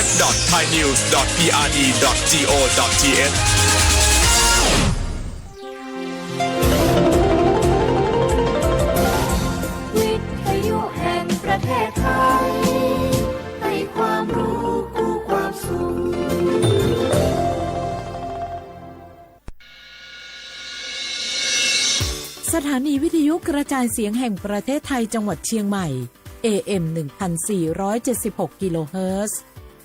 www.thainews.prd.go.th วิทยุแห่งประเทศไทยให้ความรู้คู่ความสุขสถานีวิทยุกระจายเสียงแห่งประเทศไทยจังหวัดเชียงใหม่ AM 1476 กิโลเฮิรตซ์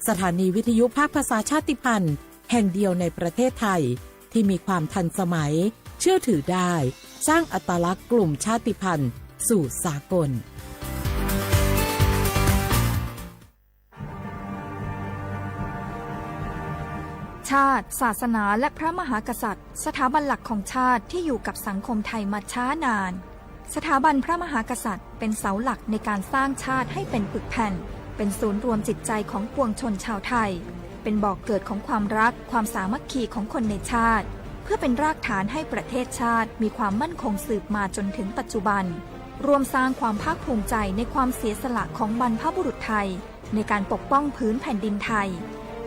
สถานีวิทยุภาคภาษาชาติพันธุ์แห่งเดียวในประเทศไทยที่มีความทันสมัยเชื่อถือได้สร้างอัตลักษณ์กลุ่มชาติพันธุ์สู่สากลชาติศาสนาและพระมหากษัตริย์สถาบันหลักของชาติที่อยู่กับสังคมไทยมาช้านานสถาบันพระมหากษัตริย์เป็นเสาหลักในการสร้างชาติให้เป็นปึกแผ่นเป็นศูนย์รวมจิตใจของปวงชนชาวไทยเป็นบ่อกเกิดของความรักความสามัคคีของคนในชาติเพื่อเป็นรากฐานให้ประเทศชาติมีความมั่นคงสืบมาจนถึงปัจจุบันรวมสร้างความภาคภูมิใจในความเสียสละของบรรพบุรุษไทยในการปกป้องพื้นแผ่นดินไทย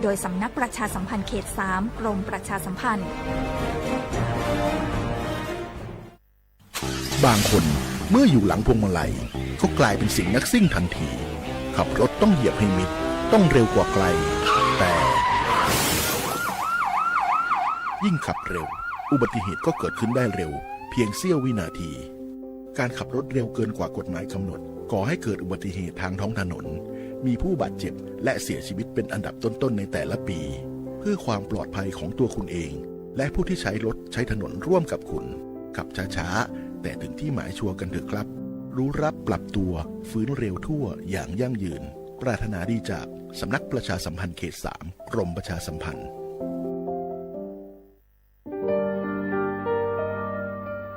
โดยสำนักประชาสัมพันธ์เขต 3 กรมประชาสัมพันธ์บางคนเมื่ออยู่หลังพวงมาลัยก็กลายเป็นสิ่งนักซิ่งทันทีขับรถต้องเหยียบให้มิดต้องเร็วกว่าใครแต่ยิ่งขับเร็วอุบัติเหตุก็เกิดขึ้นได้เร็วเพียงเสี้ยววินาทีการขับรถเร็วเกินกว่ากฎหมายกำหนดก่อให้เกิดอุบัติเหตุทางท้องถนนมีผู้บาดเจ็บและเสียชีวิตเป็นอันดับต้นๆในแต่ละปีเพื่อความปลอดภัยของตัวคุณเองและผู้ที่ใช้รถใช้ถนนร่วมกับคุณขับช้าๆแต่ถึงที่หมายชัวร์กันเถอะครับรู้รับปรับตัวฟื้นเร็วทั่วอย่างยั่งยืนปรารถนาดีจากสำนักประชาสัมพันธ์เขต 3 กรมประชาสัมพันธ์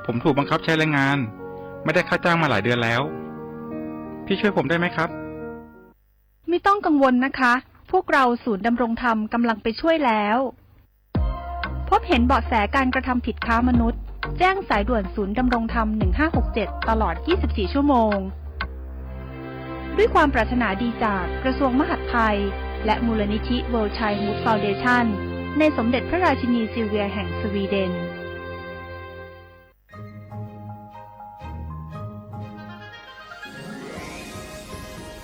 ผมถูกบังคับใช้แรงงานไม่ได้ค่าจ้างมาหลายเดือนแล้วพี่ช่วยผมได้ไหมครับไม่ต้องกังวลนะคะพวกเราศูนย์ดำรงธรรมกำลังไปช่วยแล้วพบเห็นเบาะแสการกระทำผิดค้ามนุษย์แจ้งสายด่วนศูนย์ดำรงธรรม1567ตลอด24ชั่วโมงด้วยความปรารถนาดีจากกระทรวงมหาดไทยและมูลนิธิ World Childhood Foundation ในสมเด็จพระราชินีซิลเวียแห่งสวีเดน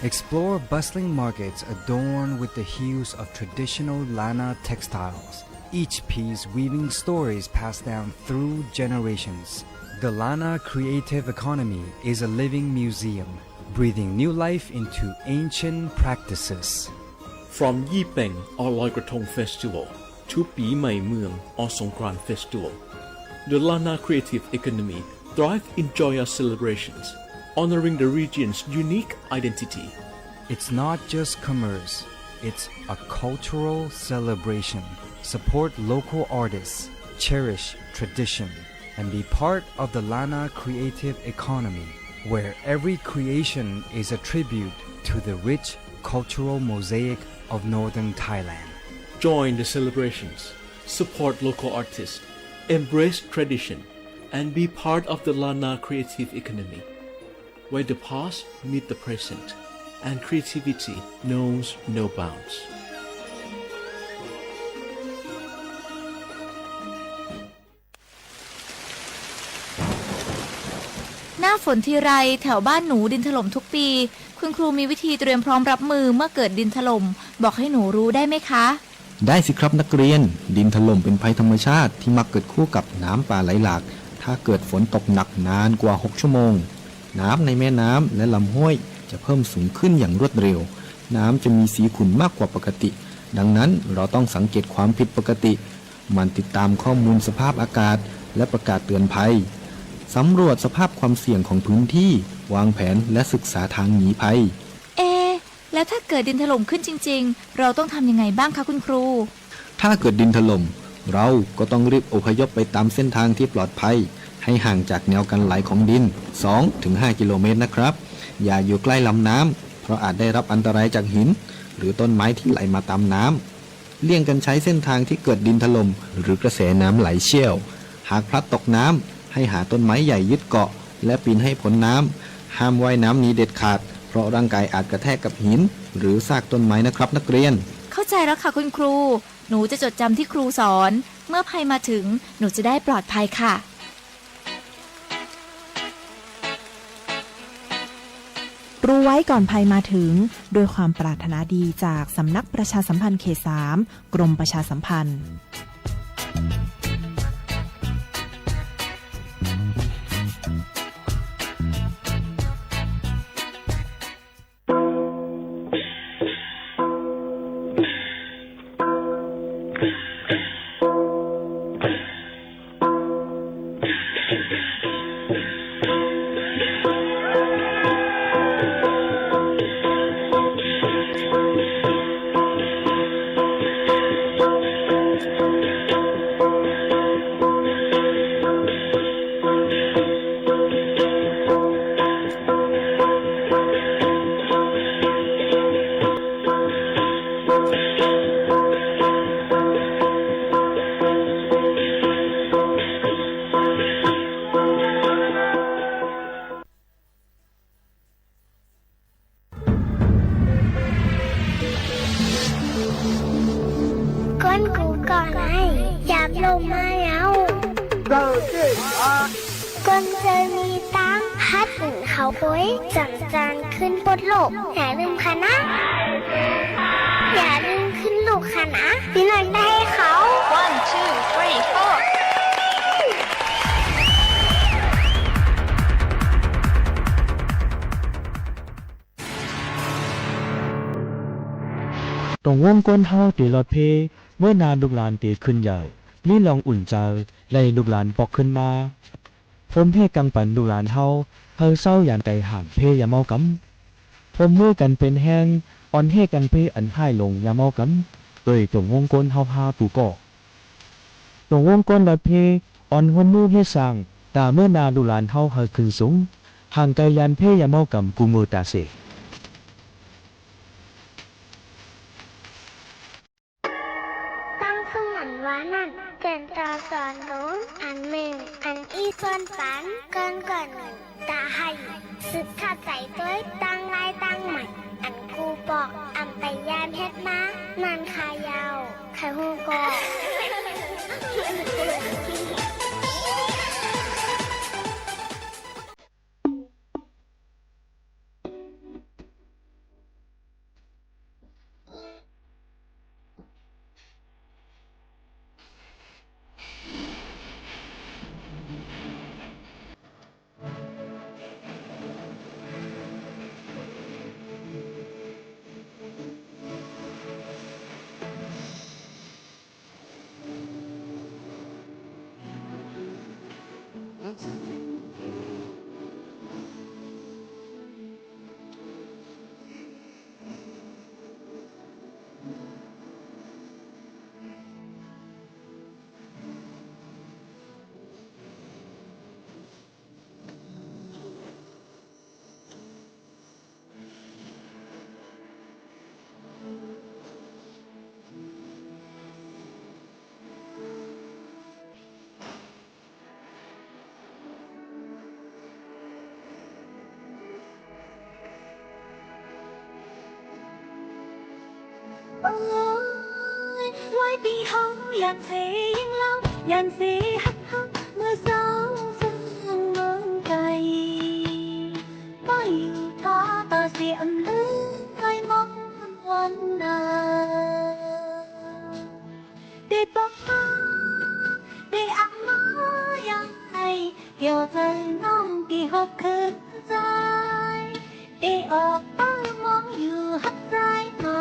Explore bustling markets adorned with the hues of traditional Lana textiles, each piece weaving stories passed down through generations. The Lana creative economy is a living museum, breathing new life into ancient practices. From Yipeng or Loi Krathong Festival to Pi Mai Mueang or Songkran Festival, the Lana creative economy thrives in joyous celebrations, honoring the region's unique identity. It's not just commerce, it's a cultural celebration. Support local artists, cherish tradition, and be part of the Lana creative economy, where every creation is a tribute to the rich cultural mosaic of northern Thailand. Join the celebrations, support local artists, embrace tradition, and be part of the Lana creative economy, where the past meet the present, and creativity knows no bounds. หน้าฝนทีไรแถวบ้านหนูดินถล่มทุกปีคุณครูมีวิธีเตรียมพร้อมรับมือเมื่อเกิดดินถล่มบอกให้หนูรู้ได้ไหมคะได้สิครับนักเรียนดินถล่มเป็นภัยธรรมชาติที่มักเกิดคู่กับน้ำป่าไหลหลากถ้าเกิดฝนตกหนักนานกว่า6ชั่วโมงน้ำในแม่น้ำและลำห้วยจะเพิ่มสูงขึ้นอย่างรวดเร็วน้ำจะมีสีขุ่นมากกว่าปกติดังนั้นเราต้องสังเกตความผิดปกติมันติดตามข้อมูลสภาพอากาศและประกาศเตือนภัยสำรวจสภาพความเสี่ยงของพื้นที่วางแผนและศึกษาทางหนีภัยแล้วถ้าเกิดดินถล่มขึ้นจริงๆเราต้องทำยังไงบ้างคะคุณครูถ้าเกิดดินถล่มเราก็ต้องรีบอพยพไปตามเส้นทางที่ปลอดภัยให้ห่างจากแนวกันไหลของดิน 2-5 กิโลเมตรนะครับอย่าอยู่ใกล้ลำน้ำเพราะอาจได้รับอันตรายจากหินหรือต้นไม้ที่ไหลมาตามน้ำเลี่ยงกันใช้เส้นทางที่เกิดดินถล่มหรือกระแสน้ำไหลเชี่ยวหากพลัดตกน้ำให้หาต้นไม้ใหญ่ยึดเกาะและปีนให้พ้นน้ำห้ามว่ายน้ำหนีเด็ดขาดเพราะร่างกายอาจกระแทกกับหินหรือซากต้นไม้นะครับนักเรียนเข้า ใจแล้วค่ะคุณครูหนูจะจดจำที่ครูสอนเมื่อภัยมาถึงหนูจะได้ปลอดภัยค่ะรู้ไว้ก่อนภัยมาถึงโดยความปรารถนาดีจากสำนักประชาสัมพันธ์เขต 3 กรมประชาสัมพันธ์con cú còn này chạp lô mai áo con chơi mi táng hátเขาโอ้ยจังจานขึ้นบนโลกอย่าลืมค่ะนะอย่าลืมขึ้นลูกค่ะนะพี่หน่อยได้เขา 1 2 3 4ตรงวงก้นเฮาตีรถเพเมื่อนานลูกหลานตีขึ้นใหญ่นี่ลองอุ่นใจไล่ลูกหลานปอกขึ้นมาผมเพกังปันลูกหลานเฮาเศร้าอย่างใจห่างเพอย่าเมากำผมเมื่อกันเป็นแห้งอ่อนเฮกันเพอันให้ลงอย่าเมากำโดยตรงวงก้นเฮาพาปูก่อตรงวงก้นรถเพอ่อนหัวมือเฮสั่งตาเมื่อนานลูกหลานเฮาขึ้นสูงห่างไกลยันเพอย่าเมากำกูมือตาเสว่านั่นเจนตาสอนหนูอันหนึ่งอันอีส่วนฝันเกินก่อนตาให้สึกเข้าใจด้วยตั้งลายตั้งใหม่อันกูบอกอำไปยานเฮ็ดมามันขายาวขายหูกอกไว้ปีเฮาอยากเสียงเล่ายันเสียหักเฮาเมื่อสาวซึ่งเมืองไกลไม่อยู่ตาเสียอันลืมไกลมองวันนาได้บอกมาได้อักมายังไงเกี่ยวใจน้องกี่หกคืนใจได้ออกไปมองอยู่หักใจมา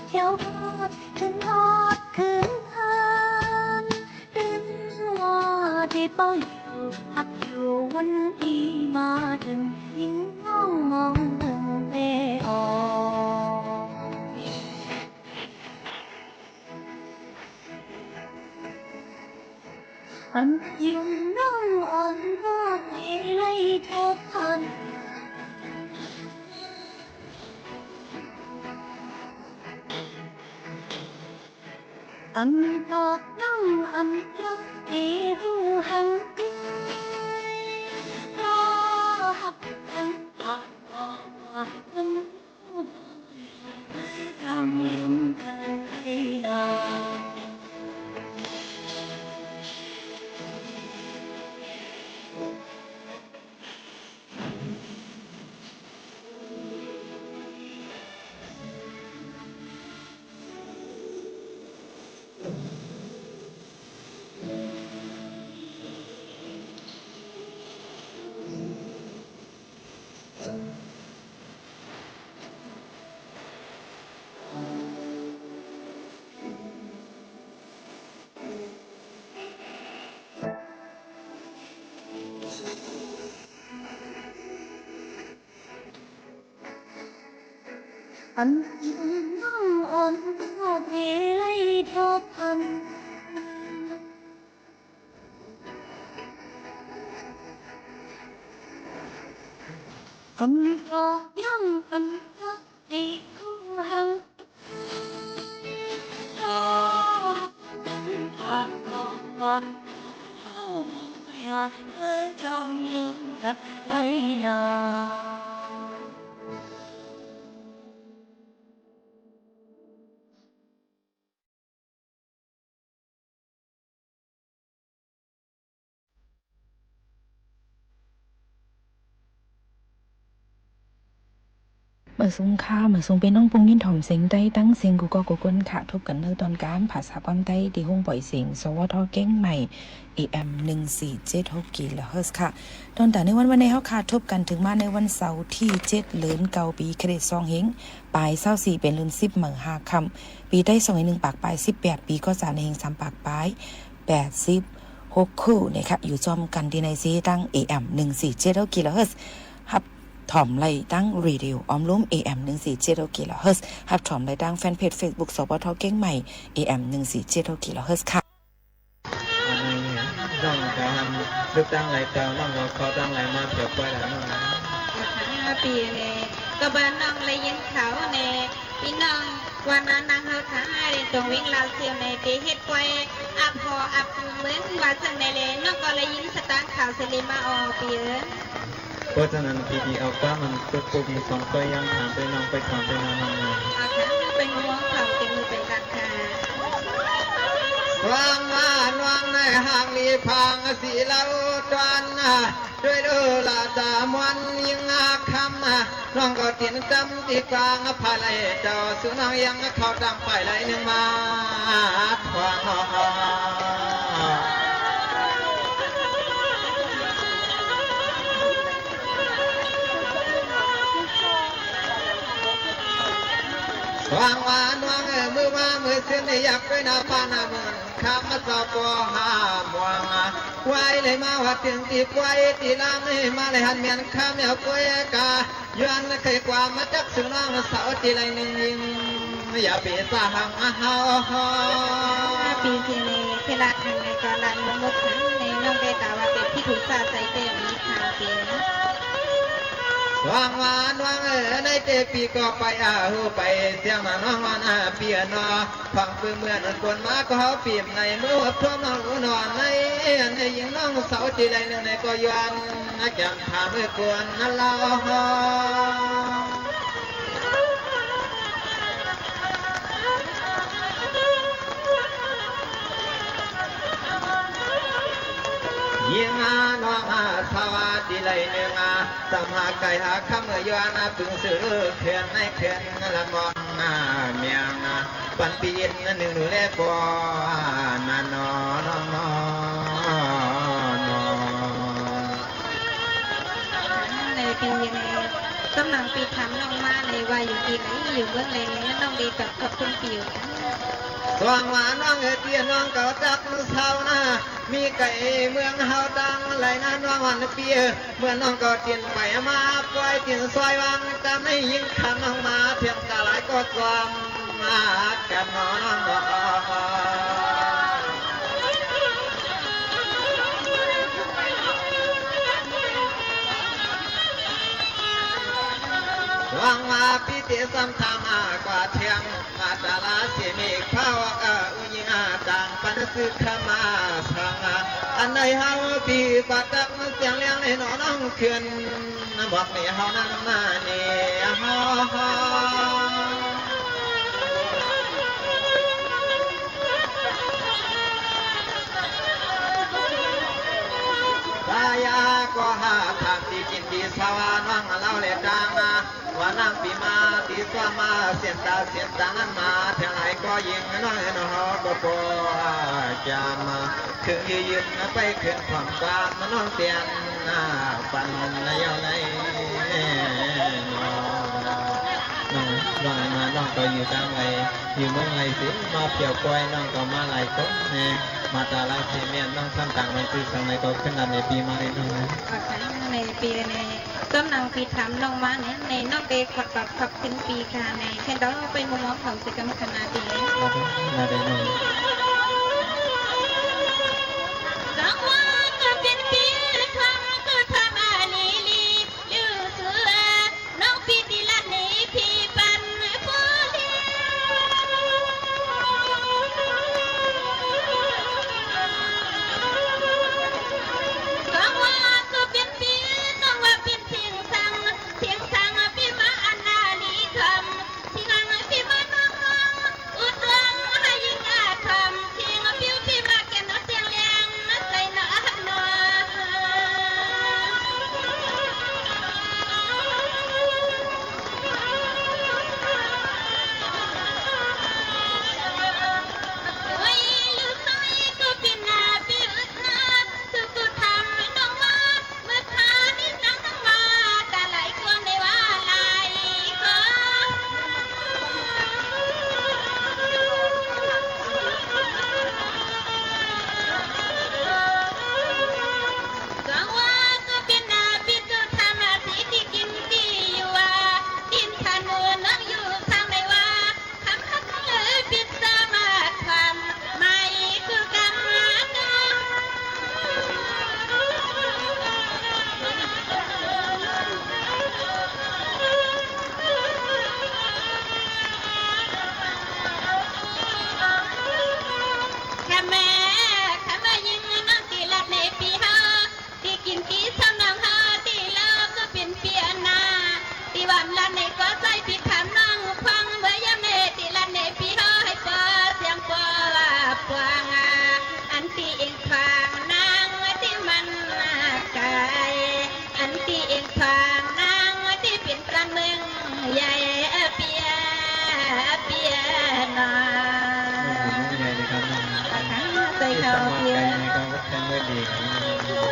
เที่ยวถึงฮอดคืนคันดึงว่าที่เป้าอยู่หักอยู่วันนี้มาถึงยิ่งน้องมองถึงเอออันยิ่งน้องอ่อนก็ไม่ได้ทบทันอันตอกน้องอันรักที่รู้หังไกลรอหักกันผ่านออกมาทำลืมกัน อันน้องอ่อนที่ไรทบพันก็ยังอันดีของเราอยากให้จงยืนกับไปนานเมื่อสูงค่าเมื่อสูงเป็นน้องปงยินถ่อมเสียงใต้ตั้งเสียงกูก็กูก้นค่ะทบกันเนื้อตอนการภาษาปังใต้ที่ห้องปล่อยเสียงสวทเก้งใหม่ AM 1476กิโลเฮิรตซ์ค่ะตอนแต่ในวันนี้เฮาค่ะทบกันถึงมาในวันเสาร์ที่7เดือน9ปีคริสต์2เฮงปลาย24เป็นเดือน10มื้อ5ค่ำปีใต้21ปากปลาย18ปีก็สารเฮง3ปากปลาย80 6คู่นะคะอยู่จอมกันที่ในซีตั้ง AM 1476กิโลเฮิรตซ์ถ่อมไล่ตั้งรีดิวออมลุ้ม AM 1476กิโลเฮิรตซ์ฮับถ่อมไล่ตั้งแฟนเพจ Facebook สปทเก้งใหม่ AM 1476กิโลเฮิรตซ์ค่ะน้องจะทำลึกตั้งไรเจ้าน้องก็เขาตั้งไรมาเกี่ยวกับอะไรน้องนะปีเลยก็บ้านน้องเลยยินเขาเน่พี่น้องวันนั้นนางเฮาขายตรงวิ่งลาวเสียวในตีเฮ็ดไว้อับพออับเหมือนว่าจังในเลยน้องก็เลยยินสตางค์ข่าวเสลีมาออกปีเพราะฉะนั้นปีที่เอาก้ามันปุ๊บมีสองก็ยังถามไปน้องไปถามไปน้องเอาค่ะเป็นมวงเขาเป็นมือเป็นการค่ะวางมานวางในห่างลีพังสีเหลาตวันด้วยดูลาดามวันยิงคำน้องก็เตียนจำที่กลางพาไหลเจ้าสุนังยังเข้าดังไปไหลหนึ่งมาทวงวางวานวางมือว่ามือเส้นอยากไปนาปานาเมืองข้ามมาสอบบัวหามวางไว้เลยมาวัดถึงตีไว้ตีลามให้มาเลยหันเมียนข้ามเอากล้วยกาย้อนเคยกว่ามาจักสุน้องสาวตีไรหนึ่งยิงอย่าปีสาหังเฮาปีที่นี่เทลาทางในกาลันมุกขันในน้องได้กล่าวว่าเป็นที่ถูกซาใจเต็มมีทางเต็มวางวานวางในเตปีก็ไปหูไปเสียงน้องวันเปียนอฟังปืนเหมือนคนมาก็เขาปีมในมือพร้อมน้องนอนในยิงน้องสาวจีไรหนึ่งในก็ยันจังทำมือกวนนั่นเรายิงน้องสวัสดีเลยหนึ่งสมหาไก่หาคำเมื่อยานตึงซื้อเขื่อนในเขื่อนละมองเมียงปันปีนหนึ่งหนูเล่บ่นานอนในปีนี้กำลังปีทำน้องมาในวัยอยู่ที่ไหนอยู่เบื้องไหนน้องดีกับขอบคุณปิวสว่างหวานน้องเตี้ยน้องเก่าจักเศร้ามีไก่เมืองเฮาดังไหลน้ำน้องวันเปียเมื่อน้องก็เตียนไปมาปล่อยเตียนซอยวางจะไม่ยิงขันน้องมาเพียงกะหลายก็กวางมาแก่น้องวางมาพิเศษซ้ำทำกว่าเทียงมาตาลาเสียมีข้าวอุยิงต่างปันสึกขมาสังอันใดเฮาปีกว่าตักเสียงเลี้ยงในหนอน้องเขื่อนบอกนี่เฮานั่งมาเนี่ยฮตายาก็หาทางที่กินดีสวาน้องเล่าเล็ดดังว่านั่งปีมาตีสวามาเสียนตาเสียนตานั้นมาเท่าไรก็ยิงน้อยน้องก็ปวดจามถึงยืนไปขึ้นความกว้างน้องเตียนปันในยังไงน้อง ว่างมาน้องก็อยู่กลางไรอยู่เมืองไรสิมาเปี่ยวกล้วยน้องก็มาไหลก้นแน่มาตาลายเพเมียนน้องซ้ำต่างมันคือสังไรก็ขึ้นดันในปีมาเลยน้องนะ ในปีในต้มนางปีทำน้องมาเนี่ยในน้องเด็กขดขอบถึงปีค่ะในแค่ต้องไปมุมมองของสิกรรมคณะดีมาได้น้องสังวาก็เป็นปีทำก็ทำอาลีลีลือเสือน้องพี่ดีละนี้พี่ปันผู้เลี้ยสังวาก็เป็นปีน้องว่าเป็นเพียงสังพี่มาอันนาลีทำที่งานพี่มาน้องอุดรังให้ยิ่งอาทำที่งานพี่มาแก่นเสียงแรงนัดใจนัดนอโอ้ยลูกน้อยก็เป็นนาพี่อึดนาสุกุทำน้องมาเมื่อพานี่สังน้องมาแต่หลายคนในว่าหลายคน สังวาก็เป็นนาพิจุธรรมสีที่กินที่อยู่ว่าดินทานูน้องอยู่ทางไหนว่าคำฮักเลยพิจามาทำไม่คือกันนะข้าแม่ยิงน้องตีลัดในปีฮาที่กินที่ซ้ำนางฮาที่เลิกก็เป็นเปียนาที่วันลันในก็ใส่ผิดคำน้องฟังเมื่อยามในที่ลัดในปีฮาให้เปิดเสียงเปิดปวงอันที่เองฟังนางที่มันไกลอันที่เองฟังนางที่เป็นกลางเมืองใหญ่เปียนา ใหญ่เลยครับน้อง ใจเขาเพีย ไก่ก็แทงได้ดีครับ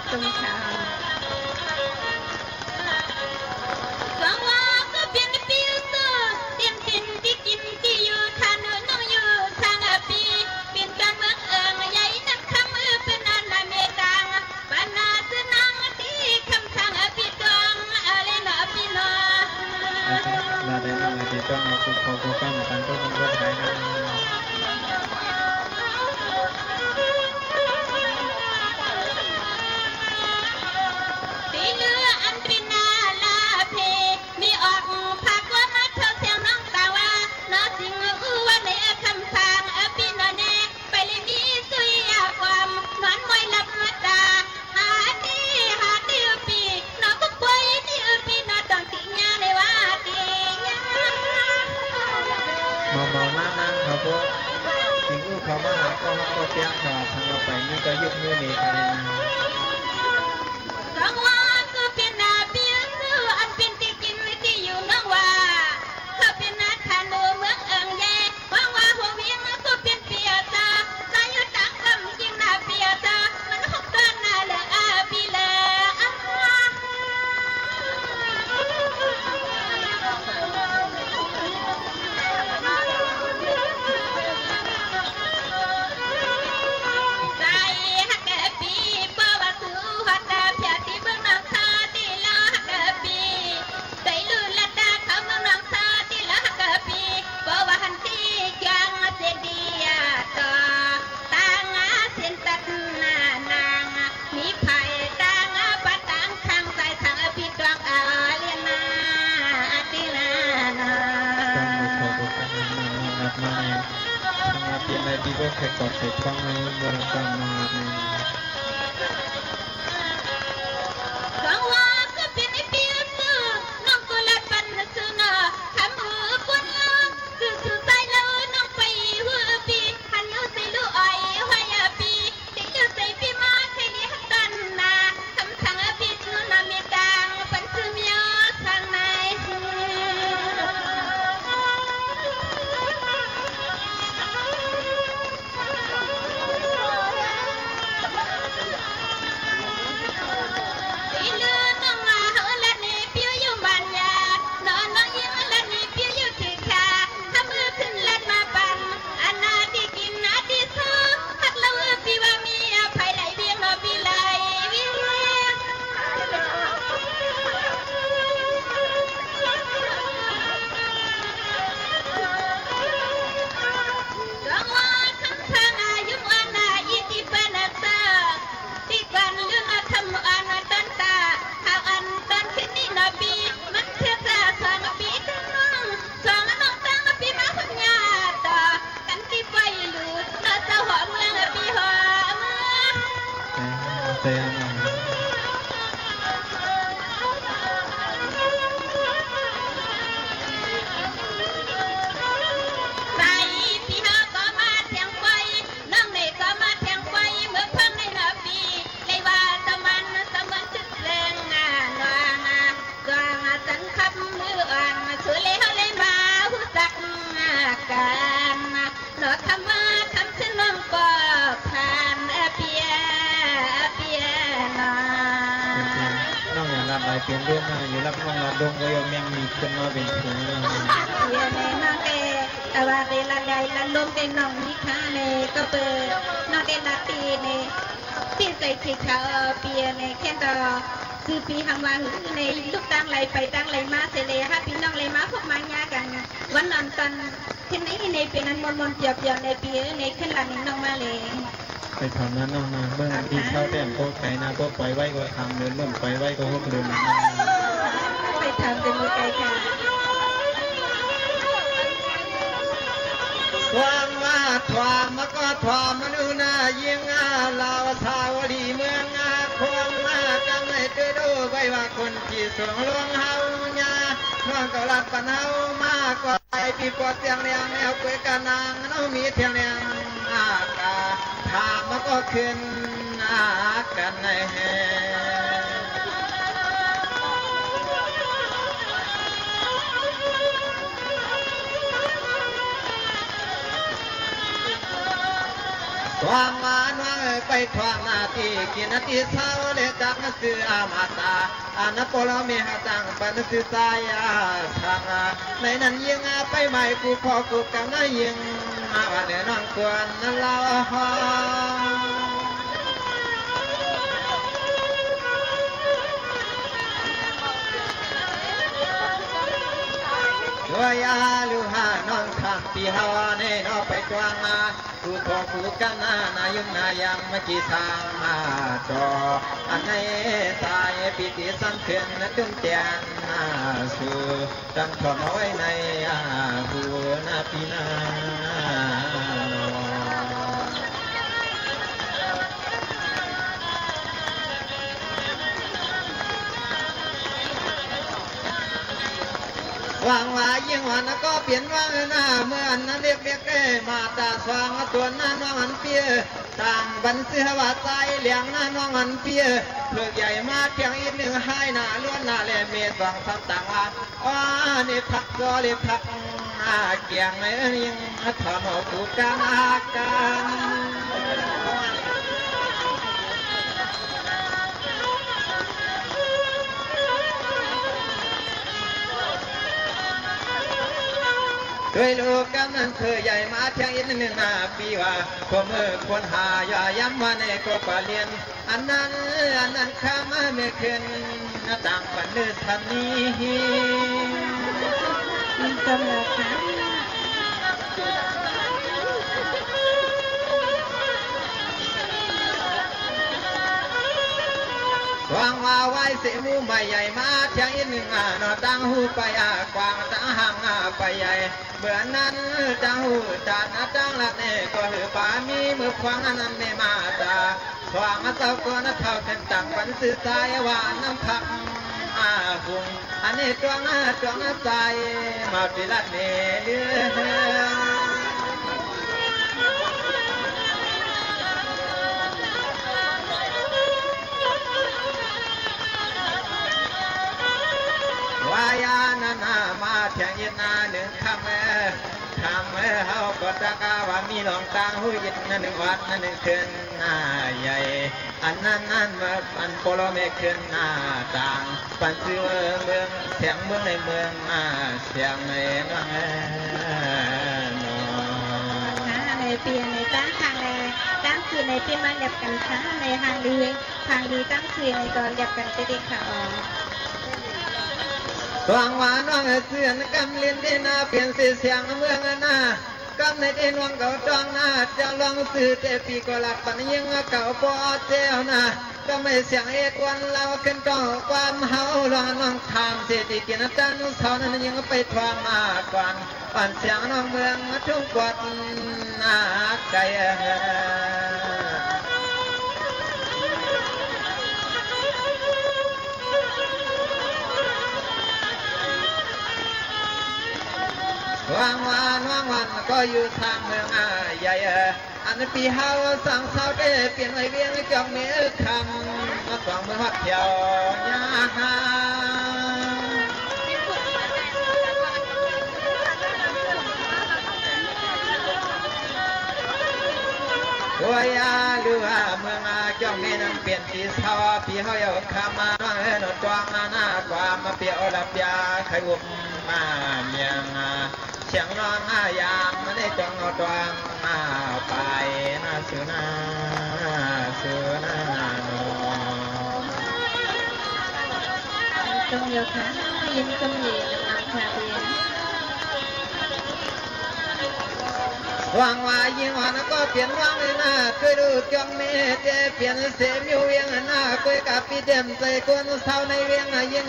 ตรงเขา สังวาก็เป็นปีสูเตรียมกินที่กินที่อยู่ทานน้องอยู่ทางปีเป็นกลางเมืองใหญ่นักคำเป็นอันนาเมตังปานาสนังที่คำทางปีดองอะไรนะปีนอ มาได้น้องที่ต้องเอาคุกเขาคุกกันกันก็ต้องรถไถนะ ตีเลืออันเป็นนาลาเพมีออกผักว่ามาเท่าเสียงน้องตาว่าน้อสิงอู้ว่าในคำทางปีนอแน่ไปเลยมีสุยความนอนมวยหลับตาหาตีปีน้องก็ป่วยที่ปีน้อต้องติญาในว่าตีญา เมานั่งครับพวกสิ่งอู้เขามาหาก็ฮักก็เตี้ยขาทางเราไปนี่ก็ยุบมือหนีกันเลยนะ สังวาก็เป็นนาเปียซื้ออันเป็นที่กินที่อยู่น้องว่าเขาเป็นนาทานูเมืองแย่ว่างว่าหัวเวียงก็เป็นเปียตาสายุตักคำจริงนาเปียตามันหกกันนาเลอาปีเลใจฮักปีเป้าว่าซื้อฮักเพียที่เบื้องน้องคาที่ละฮักปีใจลื่นละดาเขาเมืองน้องคาที่ละฮักปีเป้าว่าหันที่จังเสียดีต่อตางเสียนตัดนางมีไผ่ตางปัดตางทางใส่ทางพี่ดวงเลียนนาตีนานา ต้องขอบคุณครับน้องมาทำงานเปลี่ยนอะไรดีก็แค่กดติดฟังในบริการน้องใน สังวาก็เป็นเปียซื้อน้องก็ละปันซื้อนาทำมือคนละซื้อใส่แล้วน้องไปหัวปีหันยูใส่ลูกอ้อยหัวยปีที่ยูใส่ปีมาใส่ดีหักตันนาคำสั่งปีซื้อนามีตังปันซื้อเมียทางไหน ม านหนอคำว่าคำชื่อน้องปอผ่านเปียนา น้องอย่างรับได้เปลี่ยนเรื่องมาอยู่รับน้องรับดงก็ยังมีขึ้นมาเป็นถุงเลย เปียในน้องเอแต่ว่าเวลาใดละลมในน้องนิค้าในก็เปิดน้องเอลาตีในที่ใส่ที่เขาเปียในแค่ดอคือปีหังวาหือในลูกตั้งไหลไปตั้งไหลมาเสเลยฮะพี่น้องไหลมาพวกมายากันวันนั้นตอนที่ไหนในเป็นนั้นมนเจียบในปีในขึ้นหลังน้องมาเลย ไปทำนั้นน้องนาเมื่อที่เข้าแต้มโต๊ะไก่นาโต๊ะปล่อยไว้ก็ทำเดินเริ่มปล่อยไว้ก็หุบเดิน ไปทำเป็นมือไก่ค่ะ ความว่าทวามก็ทวามมนุนายิงลาวสาวดีเมืองความมากันให้เจอดูไว้ว่าคนที่สวงลวงเฮาญาน้องก็รับปันเฮามากกว่าไอ้ปีปอดเตียงเลียงแนวเกยกันนางน้องมีเทียงเลียงอากาถามมันก็ขึ้นกันในแห่ความมานว่าไปทวงนาทีกินนาทีเช้าเลยจากนักสืออามาตาอาณาโปลมีหาจังปันสือสายทางในนั้นยิงไปใหม่กูพอกูกันนะยิงว่าเดี๋ยวน้องควรนั่นเราวยาลูหาน้องทำปีฮาวาเนนอไปจวงกูพอกูกันนายุนายังมาจีทางมาจออันในตายปีติสันเขื่อนตึ้งแจนสู่จังทนเอาไว้ในหัวนาปีนาวางว่ายิ่งวันก็เปลี่ยนว่างหน้าเมื่อนั้นเรียกมาตาสว่างตัวนั้นน้องอันเปียต่างบันเสือว่าใจเหลียงน้องอันเปียเลือกใหญ่มาเพียงอีกหนึ่งให้หน้าล้วนหน้าเลเมตสองทำต่างว่านี่พักก็เลยพักเกี่ยงไม่ยิ่งถอนหัวกูกันอาการด้วยลูกกำนันเคยใหญ่มาเที่ยงอินหนึ่งปีว่าพวกมือคนหาอย่าย้ำว่าในก็ปาเลียนอันนั้นข้ามาเมื่อคืนต่างปันนึกทันนี้จำราคาวางว่าไว้เสียมูใหม่ใหญ่มาเที่ยงอินหนึ่งนอตั้งหูไปกวางตั้งห่างไปใหญ่เมื่อนั้นจังหูจัดจังละเนก็หือป่ามีมือควางนั้นเนมาตาควางเจ้าก็นัดเท่าเต็มต่างปันสื่อสายว่าน้ำพักหุงอันนี้จวงใจมาติลัดเนเลือวายานานามาเที่ยงยินนาหนึ่งคำเฮาก็ตะกาว่ามีหลองตางหูยินหนึ่งวัดหนึ่งคืนใหญ่อันนั้นเมื่อปันโปโลเมขึ้นต่างปันซื้อเมืองเสียงเมืองในเมืองเสียงในเมืองในเปียในตั้งทางในตั้งคือในที่มาหยับกันช้าในทางดีตั้งคือในตอนหยับกันไปดีค่ะตวงหวานน้องเสื่อนกำเลียนที่นาเปลี่ยนเสียงเมืองกำในที่นวงเก่าจองจะลองสื่อเจปีก็หลับปันยังเก่าปอเจ้าก็ไม่เสียงเอกวันเราขึ้นจ้องความเฮาลองน้องทำเศรษฐกิจจันทร์เสานั้นยังไปทวงก่อนปั่นเสียงน้องเมืองทุ่งกวดไกลวางวันก็อยู่ทางเมืองใหญ่อันปีเฮาสังเสาได้เปลี่ยนไว้เวียงจองเนื้อคำมาสองมือหัดเที่ยวยาว หัวยาหรือว่าเมืองจ้องนี้นั้นเปลี่ยนปีเศร้าปีเฮาเอาคำมาหนดจวงหน้าความมาเปียวดับยาไข่บุบมาเมียงเสียงนอนยามไม่ได้จองเอาตวงไปนาสุนาสุนาโนตรงเดียวค่ะยินตรงนี้นำค่ะเรียนวางว่ายิ่งวันก็เปลี่ยนวางเลยนะเคยดูจังเมเจเปลี่ยนเสียมิวเวียงนะเคยกับพี่เดมใส่คนเศร้าในเวียงยิ่ง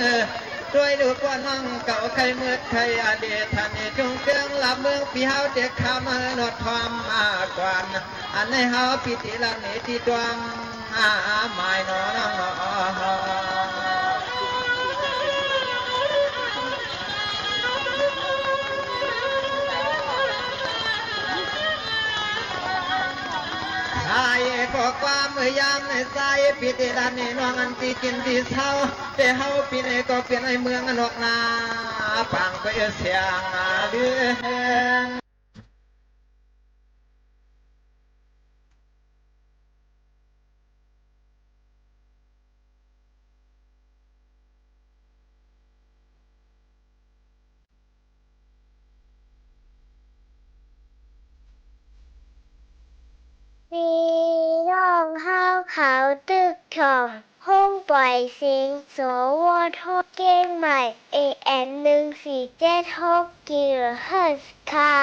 ด้วยดูกว่าน้องเก่าใครเมื่อใครอดีตท่านจงเจืองลับเมืองพี่เฮาเด็กข้ามานดทอมมากว่าอันในเฮาพิธีลำนี้ที่ดวงหมายนอน้องนอไอ้ก็ความเมื่อยามในใจพิธีด้านนี้น้องอันที่กินที่เศร้าแต่เฮาปีนี้ก็เปลี่ยนไอ้เมืองนกนาปังไปเสียงเดือนมีน้องห้าวขาวตึกทองห้องปล่อยเสียงสวทเก้งใหม่ AM 1476กิโลเฮิรตซ์ค่ะ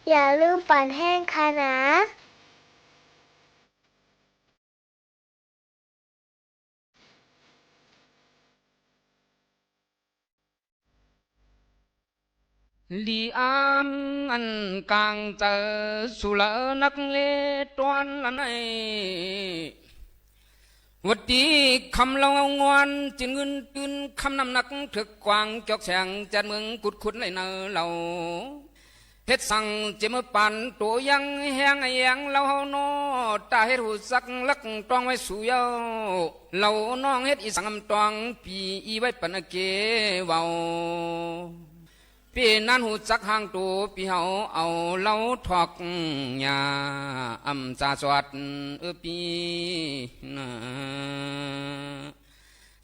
อย่าลืมปั่นแห้งค่ะนะ Li an càng chờ su lỡ nắc lê toan là này vật tíคำเราเอางอนจินเงินตื่นคำนำนักถึกกวางจอกแสงจัดเมืองกุดขุดในเนอเราเฮ็ดสั่งจะมาปั่นตัวยังแห้งไอ้ยังเราเฮาโนตาเฮ็ดหูสักลักตองไว้สู่เยาเราน้องเฮ็ดอีสังตองปีอีไว้ปันเกเว้าปีนั้นหูจักห่างตัวปีเฮาเอาเล่าทอกยาอำจาสวัดปีนะ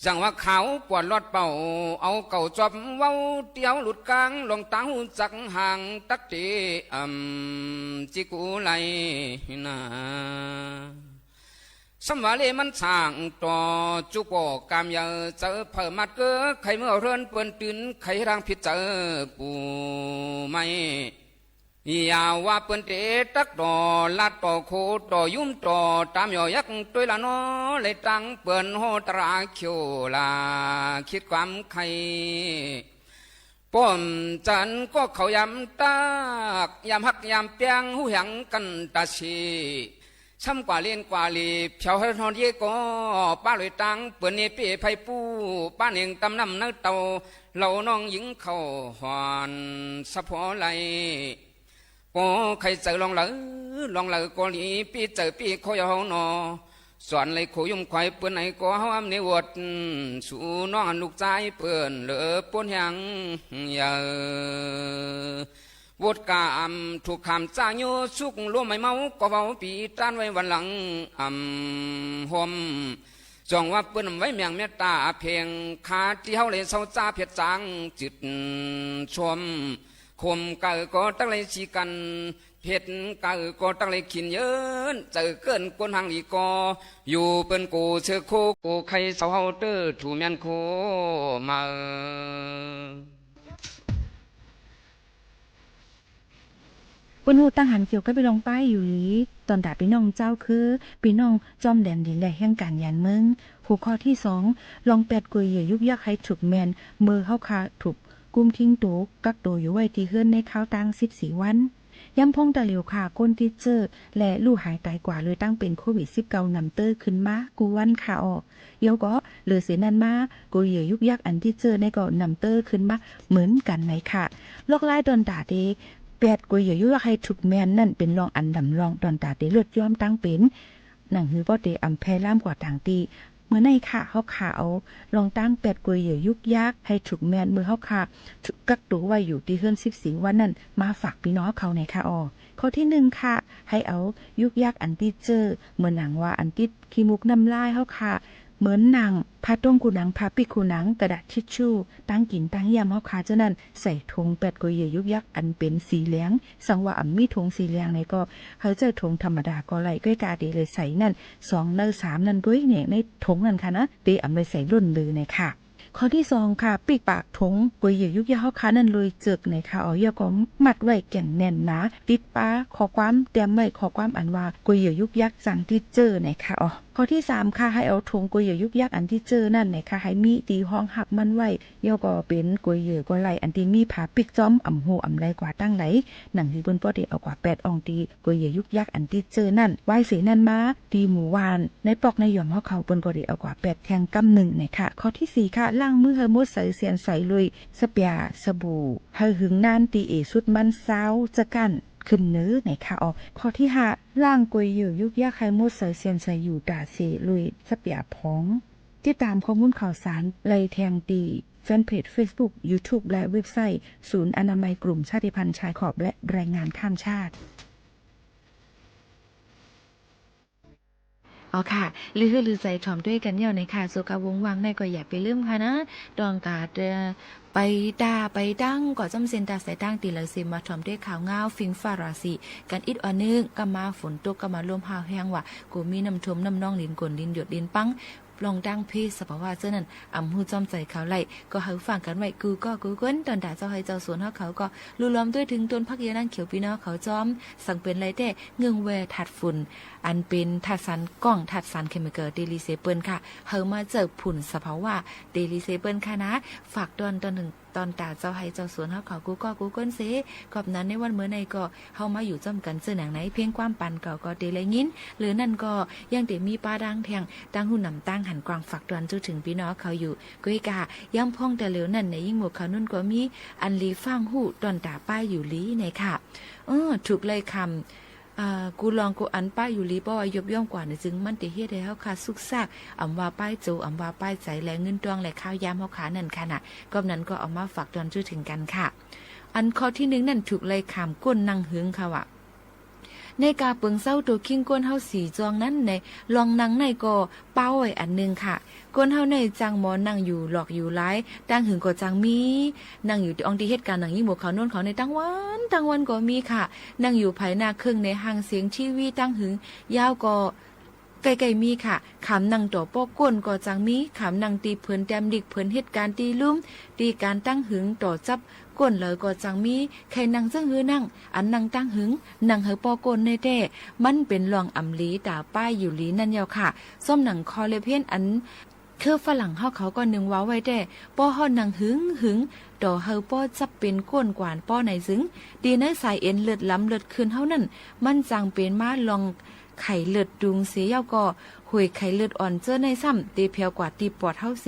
จังว่าเขาปวดรอดเป่าเอาเก่าจอบเว้าเตียวหลุดกลางลงตาหูจักห่างตักเตจิกูไหลนะสมวาเลมันสร้างต่อจุกอกกามยาเจอเพิ่มมัดเก้อใครเมื่อเรือนเปื่อนตื่นใครร่างผิดเจอปูไม่ยาวว่าเปื่อนเตตักต่อลัดต่อโคต่อยุ่มต่อตามยอยักตัวละน้อเลยตั้งเปื่อนโหตราเขียวลาคิดความใครป้อมจันก็เขายำตากยำหักยำเปียงหูหยังกันตาชีช้ำกว่าเลียนกว่าลีเพียวให้ทอนเย่ก็ป้าเลยตังเปิดเนเป้ไผ่ปูป้าเนียงตำน้ำน้ำเตาเหล่าน้องหญิงเข้าหอนสะพอไหลก็ใครเจอลองเหลอก็ลีปีเจอปีเขาเอาหนอสอนเลยขยุ่มควายเปื่อนไหนก็ห้ามในวัดสู่น้องลูกใจเปื่อนเหลือปนยังเยอะวดกามถูกคำจ้าโยสุกล้มไม่เมาก็เบาปีต้านไว้วันหลังหอมจองว่าเปิ้นไว้เมียงเมตตาเพียงขาที่เฮาเลยเศร้าจ้าเพียรจางจิตชมคมกะก็ตั้งเลยชีกันเพชรกะก็ตั้งเลยขินเยินเจอเกินคนหางลีกออยู่เป็นกูเชื่อโคกูใครเศร้าเฮาเตอถูเมียนโคมาปนหูตั้งหันเกี่ยวกับไปลองป้ายอยู่หรือตอนด่าพี่น้องเจ้าคือพี่น้องจอมแดนดินแหล่แห่งการยานเมืองหัวข้อที่2ลองแปดกุยอย่ายุบยักให้ถูกแมนมือเข้าคาถูกกุมทิ้งตัวกักตัวอยู่ไว้ที่เฮือนในข้าวตัง14 วันย้ำพงตะเหลียวขาก้นที่เจอและลูกหายตายกว่าเลยตั้งเป็นโควิด19นำเตอร์ขึ้นมากูวันขาออกเดี๋ยวก็เหลือเสียนันมากูเหยื่อยุบยักอันที่เจอในก็นำเตอร์ขึ้นมาเหมือนกันไหนค่ะโลกไล่โดนด่าเด็กแปดกุยอย่ายุให้ถูกแมนนั่นเป็นรองอันดำรองตอนตาเตเลือดย้อมตั้งเป็นหนังหือบ่เตอำแพร่ล่ามกว่าต่างตี เมื่อในค่ะเฮาขาเอาลองตั้ง8กวยเหยื่อยุกยักให้ถูกแม่นมือเฮาค่ะถูกกักตัวไว้อยู่ที่เฮือน14วันนั้นมาฝากพี่น้องเขาในค่ะข้อที่1ค่ะให้เอายุกยักอันที่เจอเหมือนหนังว่าอันติดขี้มุกน้ำลายเฮาค่ะเหมือนหนังผ้าต้งคูหนังผ้าปิกคูหนังกระดาษทิชชู่ตั้งกินตั้งยามเฮาค่ะฉะนั้นใส่ถุง8กวยเหยื่อยุกยักอันเป็นสีเหลืองสังว่ามีถุงสีเหลืองในก็เฮาเจอถุงธรรมดาก็ไหลก้อยกาเดเลยใส่นั่น2ใน3นั่นด้วยเนี่ยในถุงนั่นค่ะนะเดอำเลยใส่รุ่นลือในค่ะข้อที่2ค่ะปีกปากถุงกวยเหยื่อยุกยักเฮาค่ะนั่นเลยเจึกในค่ะอย่าก็มัดไว้แก่นแน่นหนาติดป้าข้อความเตรียมไว้ข้อความอันว่ากวยเหยื่อยุกยักจังที่เจอในค่ะข้อที่3ค่ะให้เอาถุงกวยเหยื่อยุกยักอันที่เจอนั่นนะคะให้มีตีห้องหักมันไว้ย่อก็เป็นกวยเหยื่อก็ไหลอันที่มีผ้าปิกจ้อมอ่ำโหอ่ำไรกว่าตั้งไหลหนังที่เปิ้นบ่ได้เอากว่า8อองตีกวยเหยื่อยุกยักอันที่เจอนั่นไว้เสนั่นมาตีหมู่วานในปอกในหย่อมเฮาเขาเปิ้นก็ได้เอากว่า8แทงกำ1นะคะข้อที่4ค่ะล้างมือให้หมดใส่เสียนใส่เลยสเปียสบู่ให้หึงนานตีสุดมันเช้าจะกันขึ้นเนื้อในค่ะข้อที่5ล่างกวยเหยื่อยุกยักไข่มดใส่เซียนใส่อยู่ตาเสลุยสเปียพองติดตามข้อมูลข่าวสารไลแทงตีแฟนเพจ Facebook YouTube และเว็บไซต์ศูนย์อนามัยกลุ่มชาติพันธุ์ชายขอบและแรงงานข้ามชาติค่ะลือใจถ่อมด้วยกันเย่าในค่ะสุกาวงวังในก็อย่าไปลืมค่ะนะดองตาไปด่าไปดั้งก่อจำเซ็นตาใส่ตั้งตีเลยสิมาถ่อมด้วยข่าวง้าวฟิงฟาราสีกันอิดอันนึงก็มาฝนตกก็มาลมหาวแห้งว่ะกูมีน้ำท่วมน้ำนองดินกลดินหยดดินปังลองดังพี่สภาวะเจ้านั้นอำหูจอมใจเขาไล่ก็เฮาฟังกันไว้กูก้นตอนด่าเจ้าให้เจ้าสวนเขาก็ลุล้อมด้วยถึงต้นพักเยนั่งเขียวพี่น้องเขาจอมสั่งเป็นไรแต่เงืองแวถัดฝุ่นอันเป็นถัดสารกล้องถัดสารเคมีคอลเดลิเซเปิลค่ะเฮามาเจอผุ่นสภาวะเดลิเซเปิลค่ะนะฝากตอนหนึ่งตอนตาเจ้าให้เจ้าสวนเขากูก้นเสกอบนั้นในวันเมื่อในก็เฮามาอยู่จอมกันเจอหนังไหนเพียงความปันเก่าก็เดลยินหรือนั่นก็ยังเดมีป้าดังแทงตั้งหุ่นนำตั้งหันกวางฝากตอนจนถึงพี่น้องเขาอยู่ก้อยกาย่ำพ่องแต่เหลวนั่นในยิ่งหมวกเขานุ่นก็มีอันลีฟังหูตอนตาป้ายอยู่ลีในค่ะถูกเลยคำกูลองกูอันป้ายอยู่ลีบ่ว่ายบย่อมกว่าจึงมันติเฮ็ดให้เฮาค่ะสุกซากอำว่าป้ายโจอำว่าป้ายใจและเงินดวงและข้าวยามเฮาขานั่นค่ะน่ะก็นั้นก็เอามาฝากตอนจุถึงกันค่ะอันข้อที่1นั่นถูกเลยคำก้นนั่งหึงค่ะว่าในกาเปิงเศร้าตัวคิงก้นเฮาสีจองนั้นในลองนั่งในก็เป้าไว้อันนึงค่ะก้นเฮาในจังหมอนั่งอยู่หลอกอยู่ร้ายตั้งหึงก็จังมีนั่งอยู่ที่อองที่เหตุการณ์หนังยิ่งบวกเขาโน่นเขาในตั้งวันก็มีค่ะนั่งอยู่ภายหน้าเครื่องในห้างเสียงทีวีตั้งหึงยาวก็ไกลๆมีค่ะขำนั่งต่อปอกก้นก็จังมีขำนั่งตีเพิ่นแต้มดิกเพิ่นเหตุการณ์ตีลุ่มตีการตั้งหึงต่อจับก้นเลยก็จังมีใครนั่งซึ่งหือนั่งอันนั่งตั้งหึงนั่งเหอปอก้นในแต่มันเป็นรองอำลีตาป้ายอยู่ลีนั่นยาวค่ะส้มหนังคอเลเพนอันคือฝรั่งเขาก็นึงว้าไว้แต่ป้อเฮานั่งหึงต่อเฮาป้อจับเป็นก้นกวานป้อไหนซึ้งดีในสายเอ็นเลือดล้ำเลือดคืนเฮานั่นมันจังเป็นมาลองไข่เลือดดุงเสียยาวก็ห่วยไข่เลือดอ่อนเจอในซ้ำเตเพียวกว่าตีปอดเฮาเส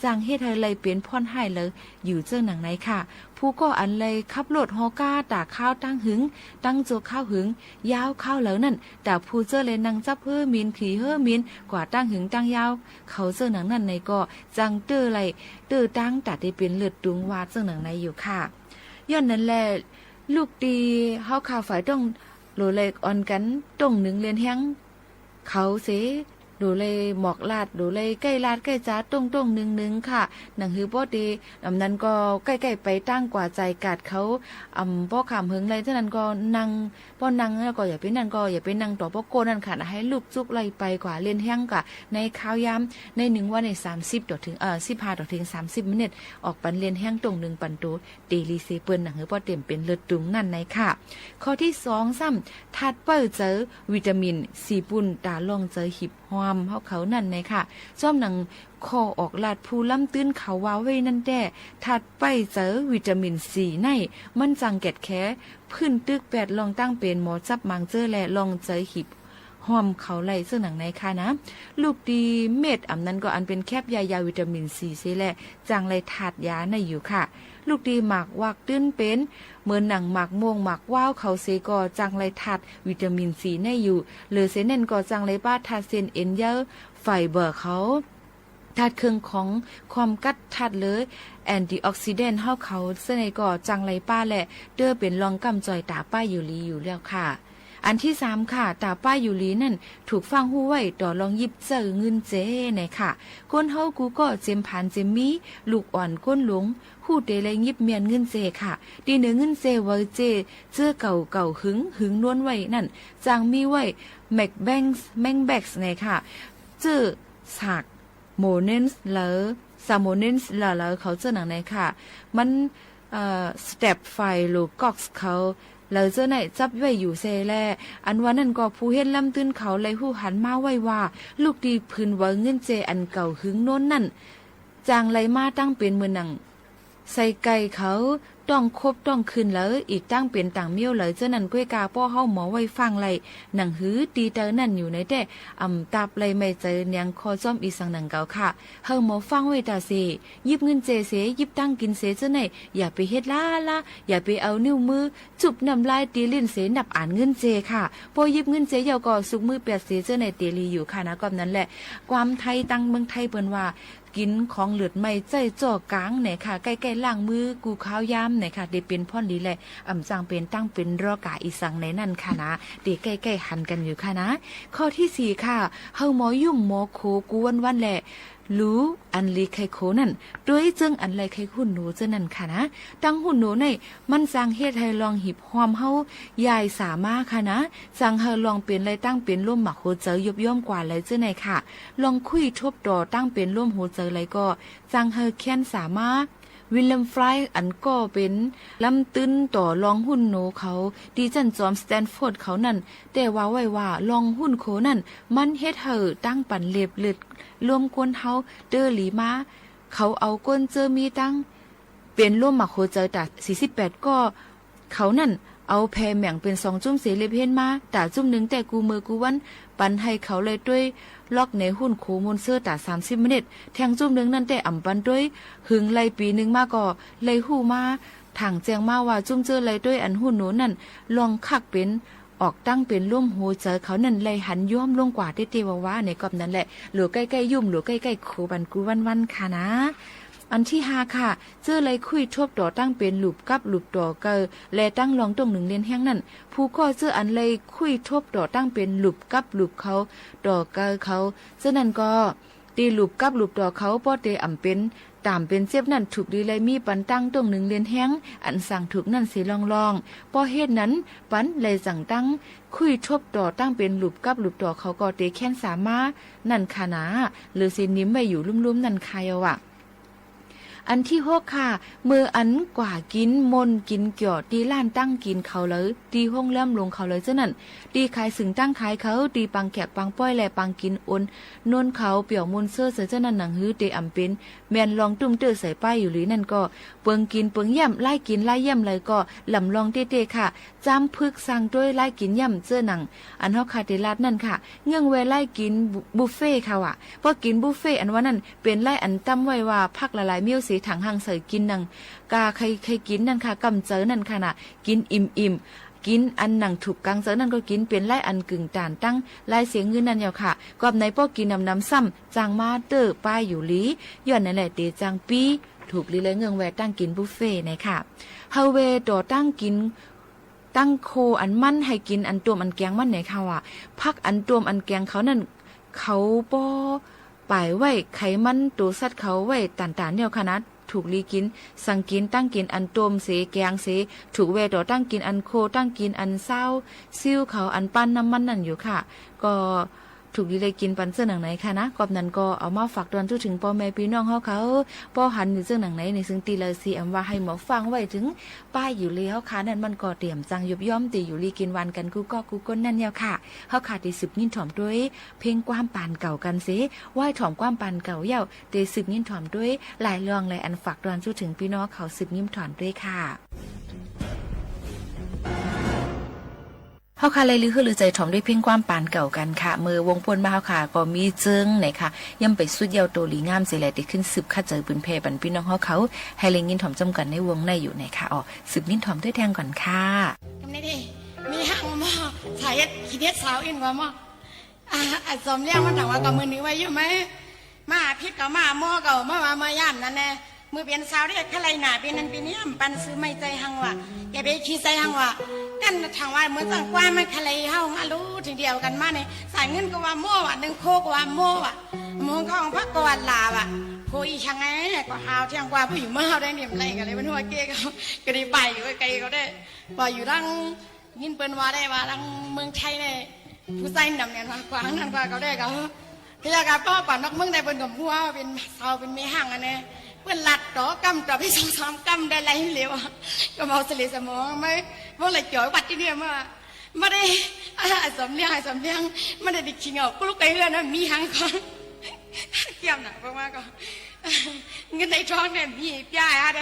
จางเฮ็ดให้เลยเป็นพ่อนให้เลยอยู่เจอหนังไหนค่ะผู้ก็อันเลยขับรถฮอก้าตากข้าวตั้งหึงตั้งโจข้าวหึงยาวข้าวแล้วนั่นแต่ผู้เจอเลยนั่งจับเฮ้อมินขี่เฮ้อมินกว่าตั้งหึงตั้งยาวเขาเจอหนังนั่นในก็จังตื้อไหลตื้อตั้งแต่ได้เป็นเลือดดุงวาดเจอหนังในอยู่ค่ะย้อนนั้นแหละลูกดีเฮาข่าวฝ่ายต้องโหลเลยอ่อนกันตรงหนึ่งเรียนแฮงเขาเสดูเลยหมอกลาดดูเลยใกล้ลาดใกล้จ้าตรงๆนึงค่ะหนังฮือบ่ดีนั้นก็ใกล้ๆไปตั้งกว่าใจกาดเขาบ่ขามหึงเลยฉะนั้นก็นั่งบ่นั่งแล้วก็อย่าไปนั่นก็อย่าไปนั่งต่อบ่โกนั่นค่ะให้ลูกจุกไล่ไปกว่าเล่นแห้งกะในข้าวยามใน1วันใน30ถึง15ถึง30มินิออกปันเล่นแห้งตรง1ปันโตเดลิเซเปิ้นหนังฮือบ่เต็มเป็นเลือดตุงนั่นในค่ะข้อที่2ซ้ำถัดเปิ้ลเจอวิตามินซีปุ่นตาลองเจอหิบหอมเขานั่นในค่ะจ้อมหนังคอออกลาดผู้ล้ำตื้นเขาว้าไว้นั่นแต่ถัดไปเจอวิตามินซีในมันจังแกดแค่พื้นตึก8ลองตั้งเป็นหมอจับมังเจอและลองเจอหิบหอมเขาไหลซึ่งหนังในค่ะนะลูกดีเม็ดนั้นก็อันเป็นแคบยาวิตามินซีเสแหละจังไรถาดยาในอยู่ค่ะลูกดีหมากวักตื้นเป็นเหมือนหนังหมากม่วงหมากว้าวเขาเซก็จังไรถัดวิตามินซีในอยู่หรือเซเน่นก็จังไรป้าทาเซนเอ็นเยอะไฟเบอร์เขา ธาตุเครื่องของความกัดธาตุเลยแอนตี้ออกซิแดนต์เฮาเขาเสน่ห์ก่อจังไรป้าแหละเด้อเป็นรองกำจอยตาป้ายยูรีอยู่แล้วค่ะอันที่3ค่ะตาป้ายยูรีนั่นถูกฟังหู้ไว้ต่อลองยิบเจอเงินเจไหนค่ะก้นเฮากูก็เจมผ่านเจมมีลูกอ่อนก้นหลงหู้เตเลยยิบเมียนเงินเจค่ะดีเนื้อเงินเจไว้เจเจอเก่าหึงนวลไว้นั่นจางมีไว้แม็กแบงส์แมงแบ็กส์ไหนค่ะเจอสากโมเนนส์เลอซาโมเนนส์เลอเขาเจอหนังไหนค่ะมันสเต็ปไฟโลก็อกส์เขาแล้วเจ้าไหนจับไว้อยู่เซแลอันวันนั้นก็ผู้เฮ็ดลำตื้นเขาเลยหู้หันมาไว้ว่าลูกดีพื้นเวเงินเจอันเก่าหึงโน้นนั่นจางไหลมาตั้งเป็นมือหนังใส่ไก่เขาต้องคบต้องคืนแล้วอีกตั้งเป็นต่างเมี่ยวเลยเจ้านั่นก้วยกาป้อเฮาหมอไว้ฟังไหลหนังหือตีเตอนั่นอยู่ในแต่ตาบไหลไม่เจอเนียงคอจ้อมอีสังหนังเก่าค่ะเฮาหมอฟังไว้ตาเสยิบเงินเจเสยิบตั้งกินเสเจ้าไหนอย่าไปเฮ็ดล่าอย่าไปเอานิ้วมือจุบน้ำลายตีลิ้นเสนับอ่านเงินเจค่ะพอยิบเงินเจเยาก็สุกมือเปียเสเจ้าไหนเตลีอยู่ค่ะนะก็นั้นแหละความไทยตั้งเมืองไทยเปิ้นว่ากินของเหลือดไม่ใจจ่อกลางไหนค่ะใกล้ๆล่างมือกูข้าวยามไหนค่ะเดเป็นพ่อนดีแหละจางเป็นตั้งเป็นรอกาอีสังในนั่นค่ะนะเดใกล้ๆหันกันอยู่ค่ะนะข้อที่4ค่ะเฮาหมอยุ่งหมอโคกูวันแหละรู้อันลีไคโคนั่นด้วยจึงอันไรไคหุ่นหนูเจ้านั่นค่ะนะตั้งหุ่นหนูในมันสร้างเฮ็ดให้ลองหิบหอมเฮายายสามารถค่ะนะสั่งเฮาลองเป็นไรตั้งเป็นร่มหมักโหเจอยบย่อมกว่าไรเจ้าไหนค่ะลองคุยทบต่อตั้งเป็นร่มโหเจอไรก็สั่งเฮาแค้นสามารถวิลเลมฟรายอันก็เป็นลำตื้นต่อลองหุ้นโนเขาดีจันจอมสแตนฟอร์ดเขานั่นแต่ว่าไว้ว่าลองหุ้นโคนั่นมันเฮ็ดเฮอตั้งปั่นเล็บเลือดรวมก้นเฮาเดอหลีมาเขาเอาก้นเจอมีตั้งเป็นร่วมหมักโคเจอแต่48ก็เขานั่นเอาแพรแหม่งเป็น2จุ่มเสเลเพนมาแต่จุ่มนึงแต่กูมือกูวันปันให้เขาเลยด้วยล็อกในหุ้นโคมนเซอร์แต่30 มินิทแทงจุ่มนึงนั่นแต่อ่ำปันด้วยหึงไลปีนึงมาก็เลยหู้มาถังแจงมาว่าจุ่มเจอเลยด้วยอันหุ้นโนนั่นลองคักเป็นออกตั้งเป็นร่วมโหเจอเขานั่นเลยหันย่อมลงกว่าเตว่าในกอบนั้นแหละหลัวใกล้ๆยุ่มหลัวใกล้ๆโคบันกูวันค่ะนะอันที่5ค่ะเจอเลยคุยทบต่อตั้งเป็นหลุบกับหลุบต่อเกอและตั้งลองตรง1เรียนแห้งนั่นผู้ก็เจออันเลยคุยทบต่อตั้งเป็นหลุบกับหลุบเขาต่อเกอเขาเจอนั่นก็ตีหลุบกับหลุบต่อเขาป้อเตอ่ำเป็นตามเป็นเจ็บนั่นถูกดีเลยมีปันตั้งตรง1เรียนแห้งอันสั่งถูกนั่นสิลองป้อเฮ็ดนั้นปันเลยสั่งตั้งคุยทบต่อตั้งเป็นหลุบกับหลุบต่อเขาก็เตแค้นสามารถนั่นค่ะนะหรือสินิ้มไว้อยู่ลุ่มๆนั่นคายเอาอะอันที่6ค่ะมืออันกว่ากินมนกินเกี่ยวตีล้านตั้งกินเขาเลยตีห้องเริ่มลงเขาเลยเจ้านั่นตีขายสึงตั้งขายเขาตีปังแขกปังป้อยแลปังกินอนนวนเขาเปี่ยวมนเสื้อเจ้านั่นหนังฮื้อเตอ่ำเป็นแมนลองตุ้มเตอใส่ป้ายอยู่หรือนั่นก็เปิงกินเปิงย่ำไล่กินไล่ย่ำเลยก็ลำลองเตค่ะจำพึกสั่งด้วยไล่กินย่ำเจ้าหนังอันเฮาคาเตลาดนั่นค่ะเงื่องเวไล่กินบุฟเฟ่ค่ะว่ะพอกินบุฟเฟ่อันว่านั่นเป็นไล่อันตั้มไว้ว่าพักละลายเมี่ยวสีถังหังใส่กินนังกาใครกินนั่นค่ะกำเจอนั่นค่ะน่ะกินอิ่มกินอันหนังถูกกลางเจอนั่นก็กินเป็นไล่อันกึ่งตานตั้งไล่เสียงเงินนั่นยาวค่ะกอบในป้อกินน้ำซ้ำจางมาเตอป้ายอยู่ลีย้อนนั่นแหละเตจางปีถูกลีเลยเงื่องแวตั้งกินบุฟเฟ่นะค่ะเฮาเวต่อตั้งกินตั้งโคอันมั่นให้กินอันตวมอันแกงมันไหนค่ะว่าพักอันตวมอันแกงเขานั่นเขาป้อป่ายไว้ไขมันตัวสัตว์เขาไว้ต่านๆเนี่ยค่ะนะถูกลีกินสั่งกินตั้งกินอันต้มเสแกงเสถูกเวดอตั้งกินอันโคตั้งกินอันเศร้าซิ่วเขาอันปั้นน้ำมันนั่นอยู่ค่ะก็ถูกดีเลยกินปันเสื้อหนังไหนค่ะนะกอบนั้นก็เอามาฝากตอนทุกถึงพ่อแม่พี่น้องเขาป้อหันอยู่เสื้อหนังไหนในซึ่งตีเลยสีอำว่าให้หมอฟังไว้ถึงป้ายอยู่เลยเขาค่ะนั่นมันก็เตรียมจังยุบย่อมตีอยู่ลีกินวันกันกูก้นนั่นเนี่ยค่ะเขาขาดตีสืบยินถ่อมด้วยเพลงความปานเก่ากันเสไหว้ถ่อมความปานเก่าเย้าตีสืบยินถ่อมด้วยหลายเรื่องหลายอันฝากตอนทุกถึงพี่น้องเขาสืบยินถ่อมด้วยค่ะเฮาค่ะเลยลือคือลือใจถ่อมด้วยเพ่งความปานเก่ากันค่ะมือวงพลมาเฮาค่ะก็มีเจิงไหนค่ะย่ำไปสุดยาวโตลีงามสิแลติขึ้นสืบคัดเจอปืนเพปันพี่น้องเขาให้เลงยินถ่อมจำกันในวงในอยู่ไหนค่ะอ๋อสืบยินถ่อมด้วยแทงก่อนค่ะกำนี้ดิมีห้างมาสายขี้เด็ดสาวอินว่ามาสมเรียกมันถามว่ากับมือนี้ไว้อยู่ไหม มาพิษก็มาหม้อก็มาย่านนั่นแน่มือเปลี่ยนสาวได้แค่ไรหนาเป็นนั้นเป็นนี้ปันซื้อไม่ใจหังว่ะแกไปขี้ใจหังว่ะกันทางว่าเมื่อสังกว่ามันแค่ไรเฮามารู้ถึงเดียวกันมาเนี่ยสายเงินก็ว่าหม้อว่ะหนึ่งโคก็ว่าหม้อว่ะมองข้องพักก็ว่าลาว่ะผู้อีช่างไงก็หาวเที่ยงกว่าผู้หญิงเมื่อเฮาได้เนี่ยอะไรกันเลยเป็นหัวเก๊เขาก็ได้ไปอยู่ไกลเขาได้พออยู่ดังยินเปิ้นว่าได้ว่าดังเมืองไทยเนี่ยผู้ใจดำเนี่ยมากกว่านั่นกว่าเขาได้เขาพี่ยากับพ่อก่อนนักเมืองได้เป็นกับหัวเป็นเสาเป็นเมียห่างอันนี้เพื่อนหลัดต่อกำต่อพี่2-3กำได้ไรเหลวก็เอาสลิสมองไม่เพราะอะไรจ่อยบัดที่เนี่ยมาได้สมเลี้ยงไม่ได้ดิคิงเอากูลูกไก่เรือนนะมีหางก่อนเกี่ยมหนักมากก็เงินในท้องเนี่ยมีป้ายอะไร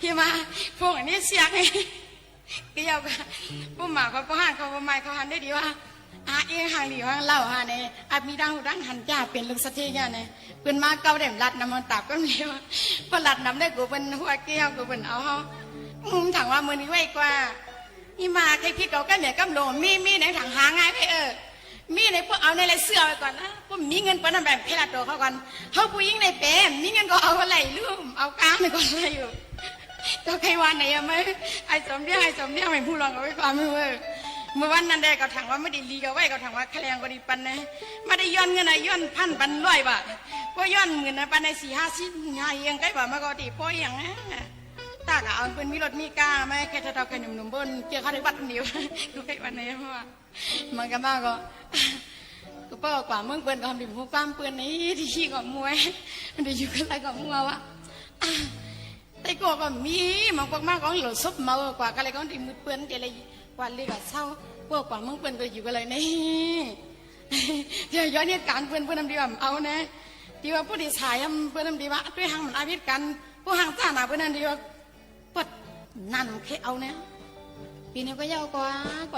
ที่มาพวกอันนี้เสียงไงเกี่ยวกับผู้หมาเขาห่างเขาไม่เขาหันได้ดีว่าเองห่างหลีห่างเล่าเนี่ยมีดังหูดังหันจ่าเป็นลูกสะเทียเนี่ยเป็นมาเก่าเด่มรัดน้ำมันตับก็มีว่าพอรัดน้ำได้กูเป็นหัวเกี้ยวกูเป็นเอาเขาถามว่ามือนี้ไว้กว่านี่มาใครพี่เก่าก็เหนียวกำลงมีในถังหาง่ายไปมีในพวกเอาในไรเสื้อไปก่อนนะพวกมีเงินปนแบบเพลาตัวเขาก่อนเขาผู้หญิงในเป๋มีเงินก็เอาอะไรลืมเอาก้ามไปก่อนอะไรอยู่ก็ใครวันไหนไหมไอ้สมเดียงไม่พูดลองเอาไว้ความมือเมื่อวันนั้นได้ก็ถามว่าไม่ได้ลีก็ไว้ก็ถามว่าคะแนนก็ดีปันนะไม่ได้ย้อนเงินนะย้อนพันปันร้อยบาทเพราะย้อนเงินนะปันใน4-5 ง่ายยังใกล้บ่มาก็ดีเพราะอย่างนั้นตากเอาเป็นมีรถมีกาไม่แค่ถ้าเราเคยหนุ่มบนเจอเขาได้บัตรเดียวดูใครวันไหนเพราะว่ามันก็มากก็เป้ากว่าเมื่อเปิ้นก็ทำดิบหัวความเปิ้นนี้ที่ขี้กับมวยมันจะอยู่กันไรกับมัววะแต่ก็มีมันมากก็หลุดซุบเมากว่ากันเลยก็ดิมือเปิ้นเดี๋ยวเลยกว่าเลยก็เศร้าพวกกว่ามึงเปิ้นก็อยู่กันเลยนี่เดี๋ยวย้อนเหตุการณ์เปิ้นทำดีว่าเอานะที่ว่าผู้ดีสายเปิ้นทำดีว่าด้วยหางมันอาพิษกันผู้หางจ้าหนาเปิ้นทำดีว่าปดนั่นแค่เอาเนี่ยปีนี้ก็ยาวกว่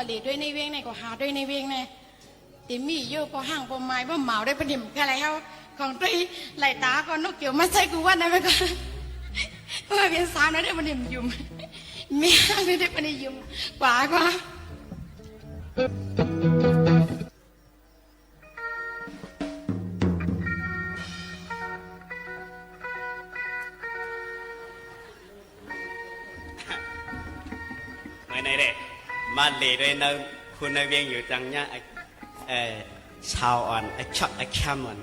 าเหลีด้วยในเวียงในก็หาด้วยในเวียงในติมีเยอะพอห่างพอไม้พอเหมาได้ประเดี๋ยวแค่ไรเขาของตัวไหลตาก็นกเกี่ยวมาใส่กูว่าได้ไหมก็ว่าเป็นสาวนะได้ประเดี๋ยวยุ่มมีห่างได้ประเดี๋ยวยุ่มกว่าเมื่อไหร่เด็กมาเลยด้วยนะคุณนายเวียงอยู่จังเนี่ยชาวอ่อนช็อกแคมอ่อน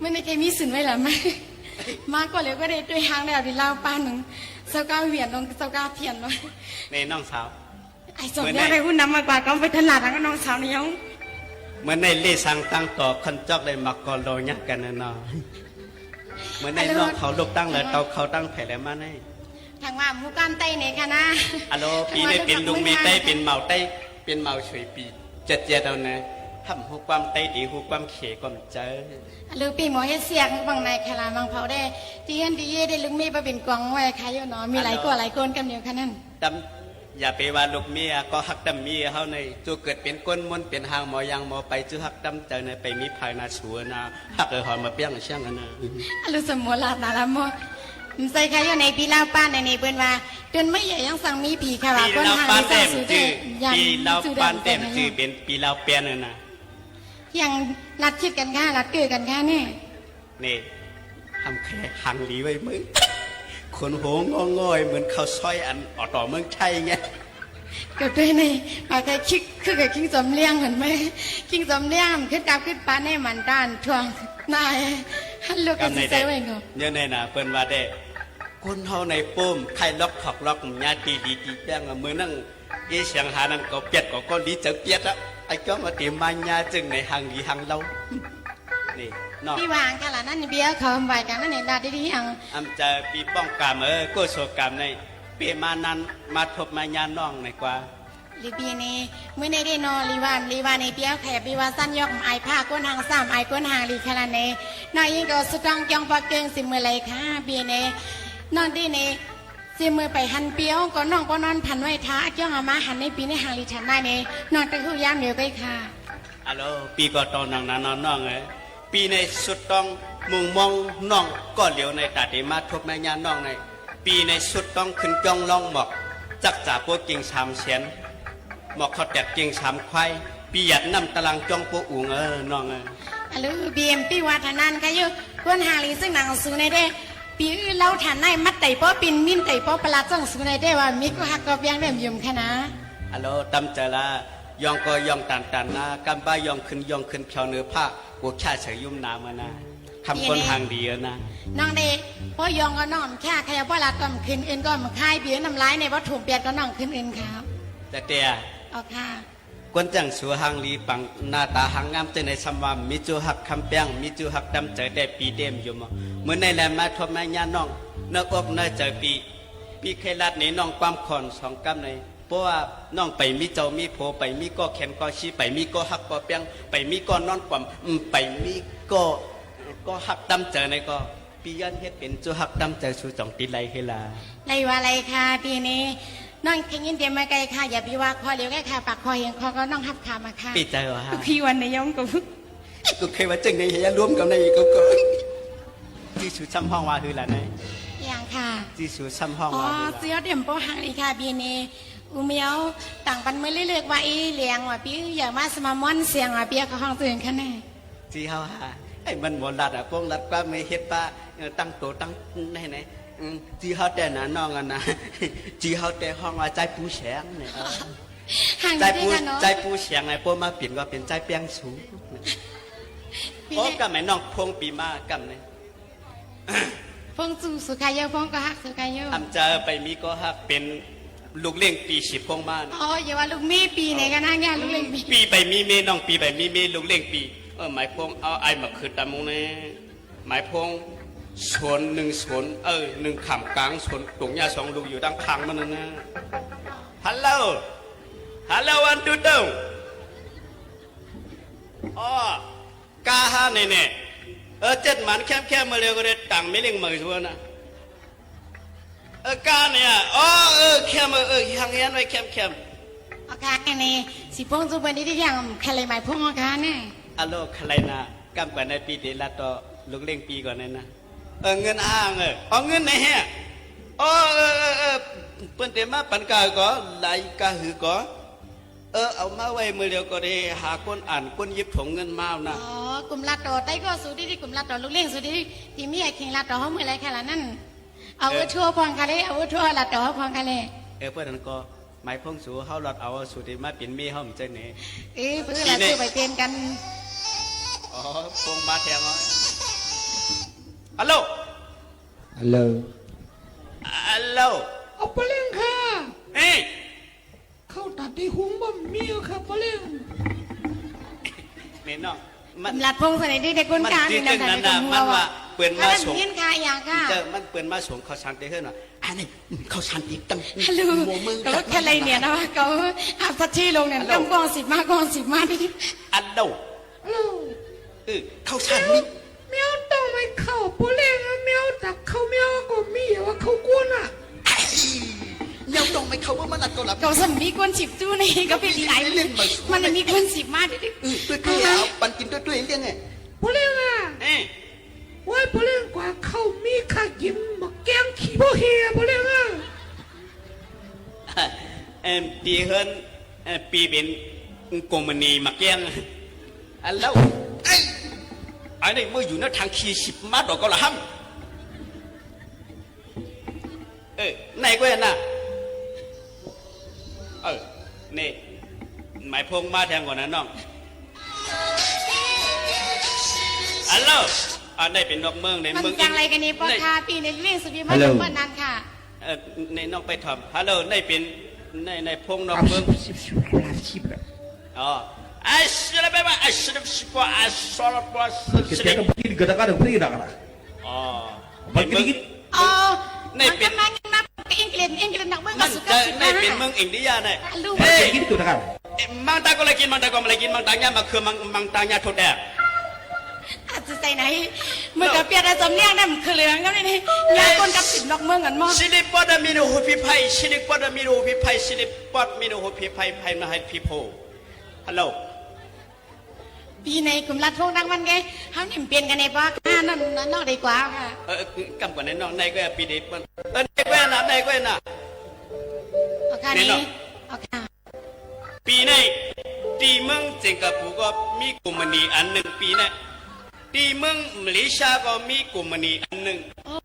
ไม่ได้เคยมีสินไว้หรอไหมมากกว่าเลยก็ได้ด้วยหางแล้วที่เล่าป้าหนึ่งเจ้าก้าวเหวียนลงเจ้าก้าวเพียนเลยในน้องสาวไอ้สมเนี่ยไปหุ้นนำมากกว่าก็ไปตลาดแล้วก็น้องสาวเนี่ยเมื่อในเล่สังตั้งต่อคันจอกเลยมากอโลยักกันนะน้องเมื่อในน้องเขาลูกตั้งเลยเขาตั้งแผ่แล้วมาในทางว่ามุกันไตเนี่ยค่ะนะฮัลโหลปีนี้เป็นลุงมีไตเป็นเมาไตเป็นเมาช่วยปีเจ็ดเอาเนี่ยทำหูความไตดีหูความเขยความเจอหรือปีหมอเฮ็ดเสียงบางในคลาบางเผาได้ที่เห็นดีได้ลุงมีมาเป็นกองไว้ใครอยู่เนาะมีหลายกว่าหลายคนกันเดียวกันนั่นดำอย่าไปว่าลูกเมียก็หักดำเมียเขาในจูเกิดเป็นก้นมนเป็นหางหมอยางหมอไปจูหักดำเจอในไปมีภายนาชัวนาหักหอยมาเปี้ยงเชี่ยงกันนะลูกสมุนลาดนาละโมใส่ใครอยู่ในปีเล่าป้านในเปิ้นว่าจนไม่ใหญ่ยังสั่งมีผีค่ะว่าคนหาไม่สั่งซื้อได้ปีเล่าป้านเต็มจือเป็นปีเล่าเปี้ยนนะยังรัดคิดกันค่ะรัดเกิดกันค่ะเนี่ยนี่ทำแค่หังหลีไว้มึงคนโหงง่อยเหมือนเขาซอยอันออกต่อเมืองไทยไงเกิดด้วยนี่มาแค่คิดคือกับคิงสมเลี้ยงเห็นไหมคิงสมเลี้ยงขึ้นดาวขึ้นปานให้มันด้านทวงนายฮัลโหลกันใจไว้เงาเนี่ยในน่ะเปิ้นว่าได้คนเฮาในปุ่มใครล็อกถอกล็อกญาติดีแป้งมือนั่งเอเสียงหานั่งก็เปียดก็ดีเจอเปียดอ่ะไอ้ก็มาเตรียมมาญาจึงในหางดีหางเรานี่นอกพี่วางกันล่ะนั่นเบี้ยเขาใบกันนั่นเนี่ยดาดีๆอังจะปีป้องกามก็โชกามในเปมานั้นมาทบมาญาน้องในกว่าลีบีนี่เมื่อในได้นอลีวานในเปี้ยแขบลีวานสั้นยกไอผ้าก้นหางสามไอก้นหางลีคาราเนนายยิ่งก็สุดจังจองปากเก่งสิมือไรค่ะเบียเนนอนดีเนสิมือไปหันเปี้ยวก็น้องก็นอนพันไว้ท้าเจ้าหามาหันในปีในหางลีฉันได้เนนอนตะคุย่างเดียวไปค่ะฮัลโหลปีก็ตอนนางน้องปีในสุดต้องมุงมองน้องก็เหลียวในตาเดมาทบมาญาน้องในปีในสุดต้องขึ้นจ้องล่องหมอกจักจ่าพวกกิ่งสามเสียน หมอกเขาแตกเก่ง3ควายปีหยัดน้ำตารางจองโปอุงน้องอะลูบีเอ็มปีวัฒนันก็อยู่ควรหาลีซึ่งนางสูในเด้ปีเราฐานในมัดไต่ป้อปินมินไต่ป้อประหลาดจังสูในเด้ว่ามิก็หักก็เบียงเริ่มยุ่มแค่นะฮัลโหลตำใจละยองก็ยองตันนะกำบ้ายองขึ้นเขียวเนื้อผ้ากูแค่เฉยยุ่มน้ำมานะทำคนทางดีนะน้องเด้พ่อยองก็นอนแค่ใครพ่อรัดก็ขึ้นอื่นก็มาคายเบียร์น้ำลายในวัตถุเปียกก็น้องขึ้นอื่นครับแต่เตี้ยเอาค่ะกวนจังสัวหางลีปังหน้าตาหางงามเจในสมวามิจูหักคำเปียงมิจูหักดำใจได้ปีเดมอยู่มั้งเหมือนในแหลมมาทบแม่ย่าน้องเนื้อกเนื้อใจปีเคลัดในน้องความขอน2 กำในเพราะว่าน้องไปมีเจ้ามีโผไปมีก็แขนก็ชี้ไปมีก็หักก็เปียงไปมีก็นอนความไปมีก็หักดำใจในก็ปียันเฮ็ดเป็นจูหักดำใจสู่จ่องตีไรเฮลาไรว่าไรค่ะปีนี้น้องแค่ยินเดียมาไกลค่ะอย่าไปว่าคอเลี้ยวแค่ค่ะปากคอยังคอก็น้องหับขามาค่ะปีใจวะพี่วันในยงกูเคยว่าจึงในเฮียรวมกับในก็ที่สู่ซ้ำห้องว่าคืออะไรอย่างค่ะที่สู่ซ้ำห้องว่าเสียเดียมโปหังอีค่ะปีนี้อุเมียวต่างปันเมื่อเลือกว่าอีเลี้ยงว่าพี่อย่ามาสมามอนเสียงว่าพี่ก็ห้องตื่นขนาดที่เฮาหาไอ้มันโบราณพวกรัดก็ไม่เฮ็ดป้าตั้งโตตั้งไหนจีเฮาแต่น่ะน้องอ่ะนะจีเฮาแต่ห้องว่าใจปูแฉงเนี่ยใจปูแฉงไงพวกมาเปลี่ยนก็เป็นใจเปียงสูงโอ้กำไหนน้องพงปีมากำเนี่ยพงสู่สุขายเยอะพงก็ฮักสุขายเยอะทำจะไปมีก็ฮักเป็นลูกเลี้ยงปี10พงมาอ๋ออย่าว่าลูกมีปีไหนกันนะเนี่ยลูกเลี้ยงปีไปมีเมน้องปีไปมีเมลูกเลี้ยงปีหมายพงเอาไอ้มาคืนตามงเนี่ยหมายพงสวน1 สวน1ขำกลางสวนตรงยา2ลูกอยู่ด้านข้างมันนะฮัลโหลวันดูดงอ๋อกาฮาเนี่ยเจ็ดมันแค่มาเร็วก็ได้ต่างไม่เลี้ยงมือชัวนะกาเนี่ยอ๋อแค่มายังไว้แค่อาการนี่สิพงจุบันนี้ที่ยังใครเลยหมายพงอาการเนี่ยฮัลโหลใครนะกำกว่าในปีเดียวละต่อลูกเลี้ยงปีก่อนนั่นนะเงินอ้างเอาเงินไหนฮะเปิ้นเตมาปันกาก็ไหลกาหือก็เอามาไว้มือเดียวก็ได้หาคนอ่านคนยิบถงเงินมานะอ๋อกลุ่มลัดต่อไต้ก็สูดีที่กลุ่มลัดต่อลูกเลี้ยงสูดีที่มีไอ้เข่งลัดต่อเขาเมื่อไรแค่ละนั่นเอาทั่วพองกันเลยเอาทั่วลัดต่อเขาพองกันเลยเพื่อนนั้นก็หมายพงสูเขาลัดเอาสูดีมาเปลี่ยนมีเขาเหมือนใจเนี่ยเพื่อนลัดซื้อไปเปลี่ยนกันอ๋อพงมาแทงอ๋อฮัลโหลเอาไปเล่นค่ะเข้าตัดที่หุ้มบ่มีค่ะไปเล่นเนี่ยน้องมันหลัดพงใส่ที่เด็กคนกลางนี่นั่นมันว่าเปื่อนมาส่งเงี้ยค่ะอย่างค่ะมันเปื่อนมาส่งเขาชันเตะขึ้นหน่อยอันนี้เขาชันอีกตั้งฮัลโหลก็รถอะไรเนี่ยนะเขาอาพัชชีลงเนี่ยกอง10 มาดิอันเดาเขาชันนี่เมียวต้องไม่เข้าไปเล่นเมียวแต่เขาเมียวก็มีว่าเขากวนอ่ะเมียวต้องไม่เข้าว่ามันอัดก็หลับเขาสมีกวน10จู้นี่ก็เป็นหลายมันมีกวน10มาดิด้วยเอาปันกินด้วยเรื่องไงไปเล่นอ่ะว่าไปเล่นกว่าเขามีข้ากินมาแกงขี้บ่เฮียไปเล่นอ่ะปีเฮินปีเป็นกมณีมาแกงแล้วไอ้นี่เมื่ออยู่ในทางขี่10 มาดอกก็ละห้ำไหนก็เห็นน่ะนี่หมายพงมาแทงก่อนนะน้องฮัลโหลได้เป็นนกเมืองในเมืองจังไรกันนี่พ่อค่ะปีในเรื่องสุริมาจากบ้านนั้นค่ะในน้องไปทำฮัลโหลได้เป็นในพงนกเมืองอ๋อAsal apa? Asal apa? Asal apa? Kita kan pergi gada-gada pergi dah kan? Pergi dikit. Nih pin. England nak masuk ke sini. Nih pin meng India nih. Pergi tu dah kan? Mang tak kau lagi, mang tanya mak ke mang tanya tu dah. Aduh saya naik. Mereka piara somniang nam kelihang kan ini. Nyakon kap sin nak mengan mah. Sini pada minum hopi pai, sini pada minum hopi pai, sini pada minum hopi pai mahal people. Hello. ปีในกลุ่มรัฐพวกนักมันไงเขาหนิมเปลี่ยนกันในป้านั่นนอกดีกว่าค่ะกำกว่าในนอกในก็ปีเด็กมันในก็น่ะเอาค่ะนี้เอาค่ะ ปีในตีเมืองสิงคโปร์ก็มีกลุ่มนี้อันหนึ่งปีในตีเมืองมาเลเซียก็มีกลุ่มนี้อันหนึ่ง โอ้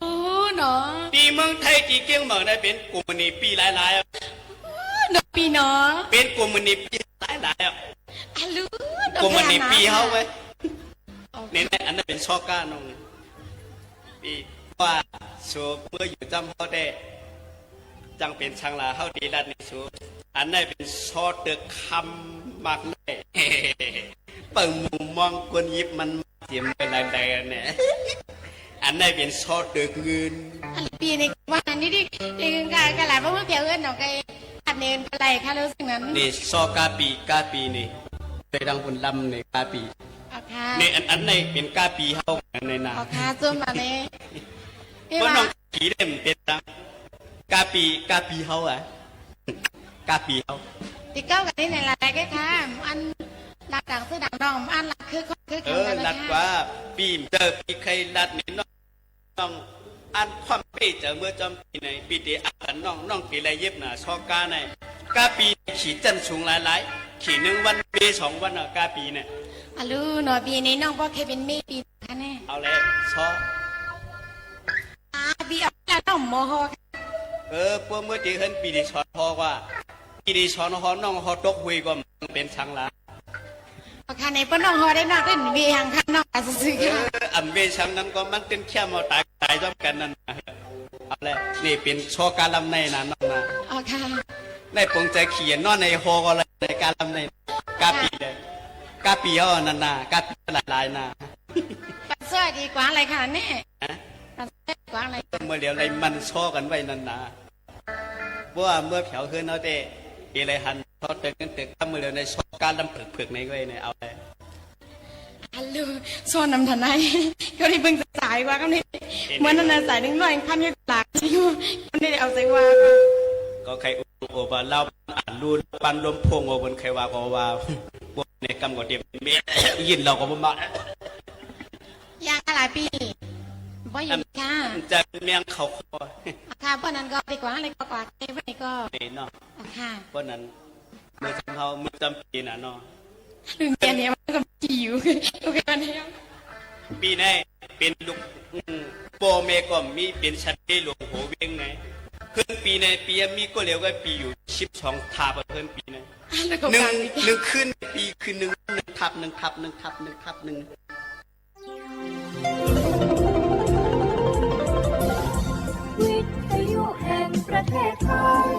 เนาะ ตีเมืองไทยที่เกี่ยงเมืองได้เป็นกลุ่มนี้ปีหลายๆ เนาะปีเนาะ เป็นกลุ่มนี้ปีหลายๆ อะลู กลุ่มนี้ปีเฮาไว้เนี่ยอันนั้นเป็นชอก้าน้องปีว่าชัวเมื่ออยู่จำเขาได้จังเป็นช่างลาเฮาดีรัดนี่ชัวอันนั้นเป็นชอเดือคำมากเลยเปิงมุมมองกวนยิบมันเสียมเป็นอะไรเนี่ยอันนั้นเป็นชอเดือเงิน ปีนี้วันนี้ดิกะหลายเพราะว่าเพียวเอิ้นเนาะไกอันเนินอะไรค่ะรู้สึกนั้น นี่ชอกาปีนี่ไปดังบนลำในกาปี อ๋อค่ะ นี่อันในเป็นกาปีเฮาในนา อ๋อค่ะซุ่มมาเนี่ย เพราะน้องผีเล่มเป็นตังกาปีเฮาอ่ะกาปีเฮา ติเก้ากันนี่ในรายก็ค่ะอันหลักต่างซื้อดังน้องอันหลักคือลัดว่าปีเจอปีใครลัดนี่น้องอันความเป้เจอเมื่อจำปีในปีเดียอันน้องปีไรเย็บน่ะชอกาในกาปีขี่จันสูงหลายขี่1 วันปี2 วันกาปีเนี่ย อะลูเนาะปีนี้น้องบ่เคยเป็นเมปีค่ะแน่ เอาเลยชอ ปีเอาแล้วน้องโมโห พวกเมื่อที่เห็นปีดีช้อนพอว่าปีดีช้อนหอน้องหอตกหุยก็เป็นช่างละ ค่ะในป้นน้องฮอได้นอกเป็นเบียงค่ะน้องอาซื้อค่ะ อันเบช่างนั้นก็มันเป็นแค่มาตายจอมกันนั่นเอาเลยนี่เป็นโชว์การลำในนะน้องนะ อ๋อค่ะ ในปงใจเขียนนอนในโฮก็เลยในการลำในกาปีเลยกาปีเอานั่นนะกาปีหลายนะ ปัดเสื้อดีกว่าอะไรค่ะแน่ปัดเสื้อดีกว่าอะไร เมื่อเดี๋ยวในมันโชว์กันไว้นั่นนะว่าเมื่อแถวขึ้นเอาเตะอะไรหันทอดเตึกถ้าเมื่อเดี๋ยวในโชว์การลำผึกในไว้เนี่ยเอาเลย ฮัลโหลส่วนนำทันไดก็ได้เพิ่งสายว่าก็นี่เหมือนนั้นสายนึงหน่อยพันยังหลักอยู่ก็ได้เอาใจว่า ก็ใครโอบาเล่าอ่านรูนปันลมพงโอบนใครว่าก็ว่าพวกในกำก็เต็มเมียยินเราก็บ่มา ยางหลายปีบ่อยู่ค่ะ จะเมียงเขาคอ ค่ะเพราะนั้นก็ดีกว่าอะไรก็กว่าเอ้ไว้ก็ นี่เนาะ ค่ะ เพราะนั้นเมื่อจำเขาเมื่อจำปีน่ะเนาะ ลืมเมียเนี่ยมันก็จีอยู่โอเคกันแล้ว ปีนี้เป็นลูกโปเมก็มีเป็นชัดเจนหลวงโหเวงไงเพิ่งปีในปีมีก็เร็วก็ปีอยู่12 ทาเพิ่นปีในหนึ่งขึ้นปีคือ1 ทับ วิทยุแห่งประเทศไทย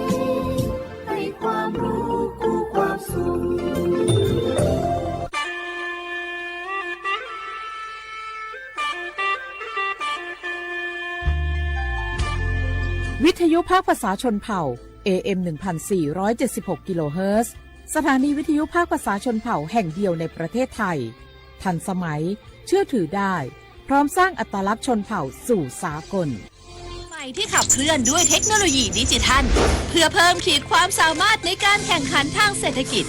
ให้ความรู้กู้ความสุข วิทยุภาคภาษาชนเผ่า AM 1476 กิโลเฮิรตซ์สถานีวิทยุภาคภาษาชนเผ่าแห่งเดียวในประเทศไทย ทันสมัยเชื่อถือได้พร้อมสร้างอัตลักษณ์ชนเผ่าสู่สากล ใหม่ที่ขับเคลื่อนด้วยเทคโนโลยีดิจิทัล เพื่อเพิ่มขีดความสามารถในการแข่งขันทางเศรษฐกิจ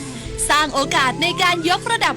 สร้างโอกาสในการยกระดับ